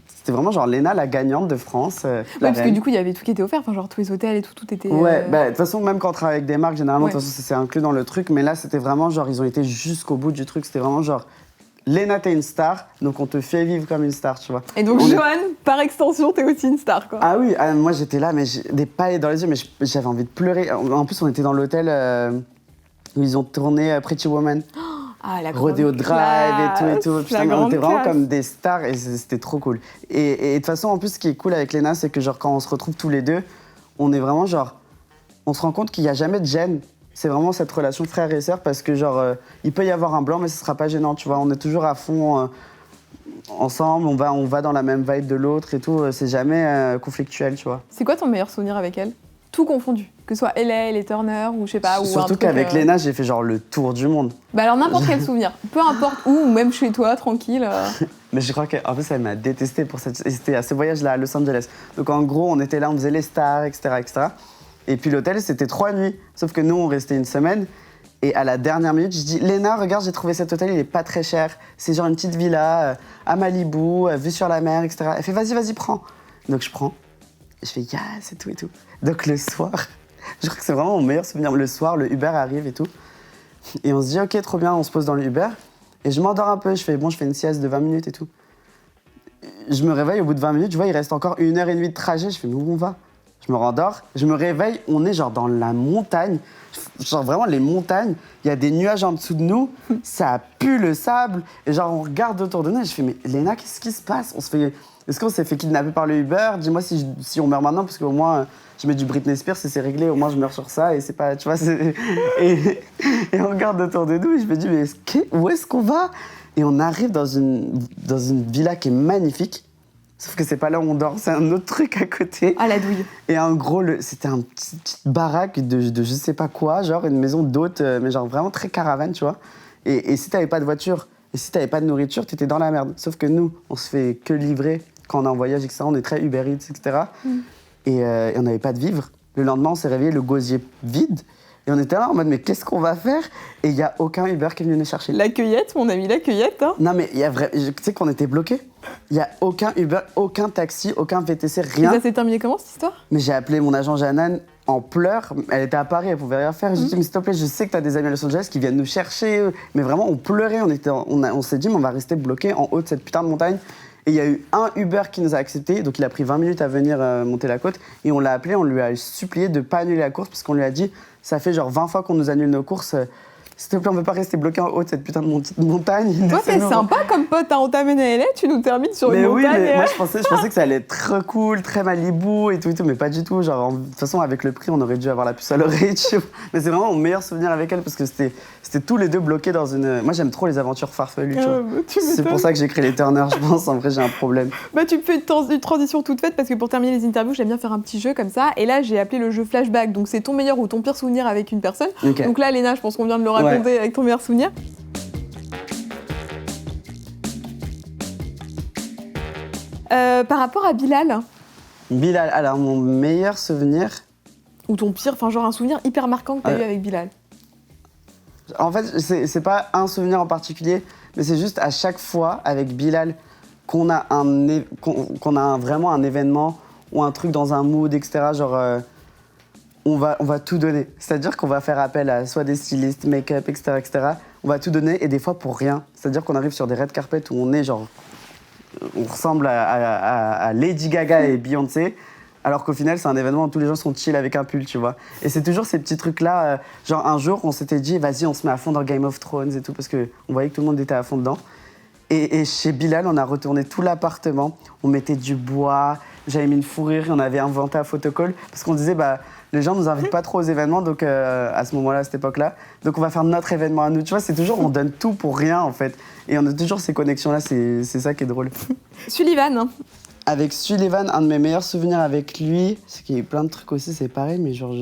c'était vraiment genre Léna, la gagnante de France. Parce que du coup, il y avait tout qui était offert, enfin, genre tous les hôtels et tout était. Ouais, bah, de toute façon, même quand on travaille avec des marques, généralement, de toute façon, c'est inclus dans le truc. Mais là, c'était vraiment genre, ils ont été jusqu'au bout du truc. C'était vraiment genre, Léna, t'es une star, donc on te fait vivre comme une star, tu vois. Et donc, Joanne, par extension, t'es aussi une star, quoi. Ah oui, moi j'étais là, mais j'ai des paillettes dans les yeux, mais j'avais envie de pleurer. En plus, on était dans l'hôtel où ils ont tourné Pretty Woman. Ah, la Rodeo Drive et tout. Putain, on était vraiment comme des stars et c'était trop cool. Et de toute façon, en plus, ce qui est cool avec Léna, c'est que genre, quand on se retrouve tous les deux, on est vraiment genre... On se rend compte qu'il n'y a jamais de gêne. C'est vraiment cette relation frère et sœur parce que genre, il peut y avoir un blanc, mais ce ne sera pas gênant, tu vois. On est toujours à fond ensemble, on va dans la même vibe de l'autre et tout. C'est jamais conflictuel, tu vois. C'est quoi ton meilleur souvenir avec elle ? Tout confondu, que ce soit LA, les Turner ou je sais pas. Surtout qu'avec Léna, j'ai fait genre le tour du monde. Bah alors n'importe quel souvenir, peu importe où, ou même chez toi, tranquille. Mais je crois qu'en plus, elle m'a détesté pour c'était à ce voyage-là à Los Angeles. Donc en gros, on était là, on faisait les stars, etc., etc. Et puis l'hôtel, c'était 3 nuits. Sauf que nous, on restait une semaine. Et à la dernière minute, je dis, Léna, regarde, j'ai trouvé cet hôtel, il est pas très cher. C'est genre une petite villa à Malibu, vue sur la mer, etc. Elle fait, vas-y, prends. Donc je prends. Je fais, yes, et tout et tout. Donc le soir, je crois que c'est vraiment mon meilleur souvenir. Le soir, le Uber arrive et tout. Et on se dit, ok, trop bien, on se pose dans le Uber. Et je m'endors un peu, je fais une sieste de 20 minutes et tout. Je me réveille au bout de 20 minutes, je vois, il reste encore 1h30 de trajet. Je fais, mais où on va ? Je me rendors, je me réveille, on est genre dans la montagne. Genre vraiment les montagnes, il y a des nuages en dessous de nous, ça pue le sable. Et genre on regarde autour de nous et je fais, mais Léna, qu'est-ce qui se passe ? Est-ce qu'on s'est fait kidnapper par le Uber ? Dis-moi si on meurt maintenant, parce qu'au moins, je mets du Britney Spears et c'est réglé. Au moins, je meurs sur ça et c'est pas... Tu vois, et on regarde autour de nous et je me dis, mais où est-ce qu'on va ? Et on arrive dans une villa qui est magnifique. Sauf que c'est pas là où on dort, c'est un autre truc à côté. Ah, la douille. Et en gros, c'était un petite baraque de je sais pas quoi, genre une maison d'hôtes, mais genre vraiment très caravane, tu vois. Et si t'avais pas de voiture, et si t'avais pas de nourriture, t'étais dans la merde. Sauf que nous, on se fait que livrer quand on est en voyage, etc. On est très Uber Eats, etc. Et on n'avait pas de vivre. Le lendemain, on s'est réveillé, le gosier vide. Et on était là en mode, mais qu'est-ce qu'on va faire ? Et il n'y a aucun Uber qui est venu nous chercher. La cueillette, mon ami, la cueillette. Hein. Non, mais tu sais qu'on était bloqués. Il n'y a aucun Uber, aucun taxi, aucun VTC, rien. Et ça s'est terminé comment, cette histoire ? Mais j'ai appelé mon agent Jeanne en pleurs. Elle était à Paris, elle pouvait rien faire. J'ai dit, mais s'il te plaît, je sais que tu as des amis à Los Angeles qui viennent nous chercher. Mais vraiment, on pleurait. On s'est dit, mais on va rester bloqués en haut de cette putain de montagne. Et il y a eu un Uber qui nous a acceptés, donc il a pris 20 minutes à venir monter la côte. Et on l'a appelé, on lui a supplié de ne pas annuler la course, parce qu'on lui a dit, ça fait genre 20 fois qu'on nous annule nos courses. S'il te plaît, on ne veut pas rester bloqué en haut de cette putain de montagne. Toi, c'est sympa comme pote, hein, on t'amène à LA, tu nous termines sur une montagne. Mais moi, je pensais que ça allait être très cool, très Malibu et tout, mais pas du tout. Genre, de toute façon, avec le prix, on aurait dû avoir la puce à l'oreille. Mais c'est vraiment mon meilleur souvenir avec elle, parce que c'était tous les deux bloqués dans une... Moi, j'aime trop les aventures farfelues, tu vois. C'est pour ça que j'ai créé les Turner, je pense. En vrai, j'ai un problème. Bah, tu me fais une transition toute faite, parce que pour terminer les interviews, j'aime bien faire un petit jeu comme ça. Et là, j'ai appelé le jeu Flashback. Donc, c'est ton meilleur ou ton pire souvenir avec une personne. Okay. Donc là, Léna, je pense qu'on vient de le raconter avec ton meilleur souvenir. Par rapport à Bilal. Bilal, alors mon meilleur souvenir... Ou ton pire, enfin genre un souvenir hyper marquant que t'as eu avec Bilal. En fait, c'est pas un souvenir en particulier, mais c'est juste à chaque fois avec Bilal qu'on a vraiment un événement ou un truc dans un mood, etc. Genre, on va tout donner. C'est-à-dire qu'on va faire appel à soit des stylistes, make-up, etc., etc. On va tout donner et des fois pour rien. C'est-à-dire qu'on arrive sur des red carpets où on est genre on ressemble à Lady Gaga et Beyoncé. Alors qu'au final, c'est un événement où tous les gens sont chill avec un pull, tu vois. Et c'est toujours ces petits trucs-là. Genre, un jour, on s'était dit, vas-y, on se met à fond dans Game of Thrones et tout, parce qu'on voyait que tout le monde était à fond dedans. Et chez Bilal, on a retourné tout l'appartement. On mettait du bois, j'avais mis une fourrure, et on avait inventé un photocall. Parce qu'on disait, bah, les gens nous invitent pas trop aux événements, donc à ce moment-là, à cette époque-là. Donc on va faire notre événement à nous. Tu vois, c'est toujours, on donne tout pour rien, en fait. Et on a toujours ces connexions-là, c'est ça qui est drôle. Sullivan. Avec Sullivan, un de mes meilleurs souvenirs avec lui, c'est qu'il y a eu plein de trucs aussi, c'est pareil, mais genre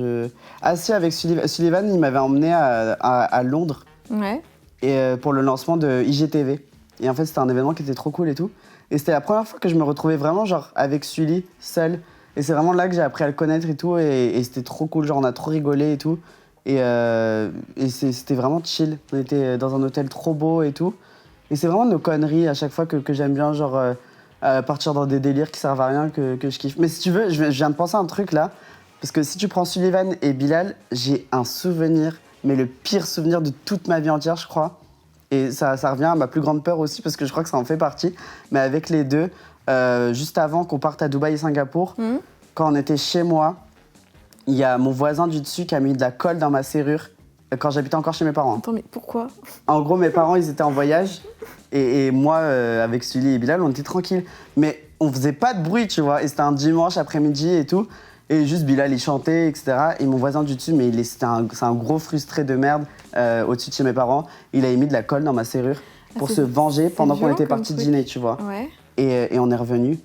Ah si, avec Sullivan, il m'avait emmené à Londres Ouais. et, pour le lancement de IGTV. Et en fait, c'était un événement qui était trop cool et tout. Et c'était la première fois que je me retrouvais vraiment genre avec Sully, seul. Et c'est vraiment là que j'ai appris à le connaître et tout. Et c'était trop cool, genre on a trop rigolé et tout. Et c'était vraiment chill. On était dans un hôtel trop beau et tout. Et c'est vraiment nos conneries à chaque fois que j'aime bien, genre... partir dans des délires qui servent à rien que je kiffe. Mais si tu veux, je viens de penser à un truc là. Parce que si tu prends Sullivan et Bilal, j'ai un souvenir, mais le pire souvenir de toute ma vie entière, je crois. Et ça revient à ma plus grande peur aussi, parce que je crois que ça en fait partie. Mais avec les deux, juste avant qu'on parte à Dubaï et Singapour, quand on était chez moi, il y a mon voisin du dessus qui a mis de la colle dans ma serrure quand j'habitais encore chez mes parents. Attends, mais pourquoi? En gros, mes parents, ils étaient en voyage. Et moi, avec Sully et Bilal, on était tranquilles. Mais on faisait pas de bruit, tu vois. Et c'était un dimanche après-midi et tout. Et juste Bilal, il chantait, etc. Et mon voisin du dessus, mais c'est un gros frustré de merde au-dessus de chez mes parents. Il avait mis de la colle dans ma serrure pour se venger pendant qu'on était partis dîner, tu vois. Ouais. Et on est revenu.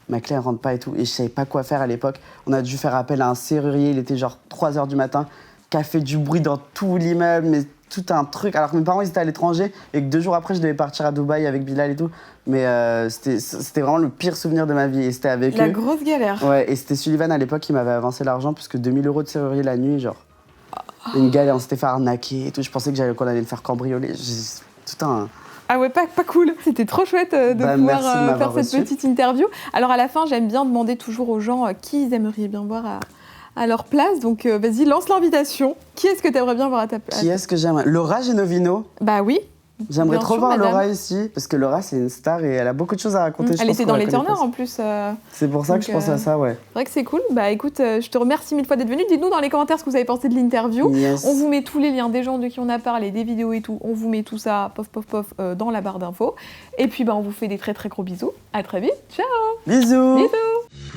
Ma clé, elle rentre pas et tout. Et je savais pas quoi faire à l'époque. On a dû faire appel à un serrurier. Il était genre 3h du matin, qui a fait du bruit dans tout l'immeuble, mais tout un truc. Alors que mes parents, ils étaient à l'étranger et que 2 jours après, je devais partir à Dubaï avec Bilal et tout. Mais c'était vraiment le pire souvenir de ma vie. Et c'était avec eux. La grosse galère. Ouais, et c'était Sullivan à l'époque qui m'avait avancé l'argent, puisque 2000 € de serrurier la nuit, genre. Une galère, on s'était fait arnaquer et tout. Je pensais qu'on allait me faire cambrioler. Tout un. Ah ouais, pas cool. C'était trop chouette de pouvoir faire cette petite interview. Alors à la fin, j'aime bien demander toujours aux gens qui ils aimeraient bien voir à leur place. Donc vas-y, lance l'invitation. Qui est-ce que tu aimerais bien voir à ta place? Qui est-ce que j'aimerais? Laura Genovino. Bah oui. J'aimerais Bien trop sûr, voir madame. Laura ici, parce que Laura, c'est une star et elle a beaucoup de choses à raconter. Elle était dans les Turners en plus. C'est pour ça que je pense à ça, ouais. C'est vrai que c'est cool. Bah écoute, je te remercie 1000 fois d'être venu. Dites-nous dans les commentaires ce que vous avez pensé de l'interview. Yes. On vous met tous les liens des gens de qui on a parlé, des vidéos et tout. On vous met tout ça, dans la barre d'infos. Et puis bah, on vous fait des très très gros bisous. À très vite. Ciao. Bisous. Bisous.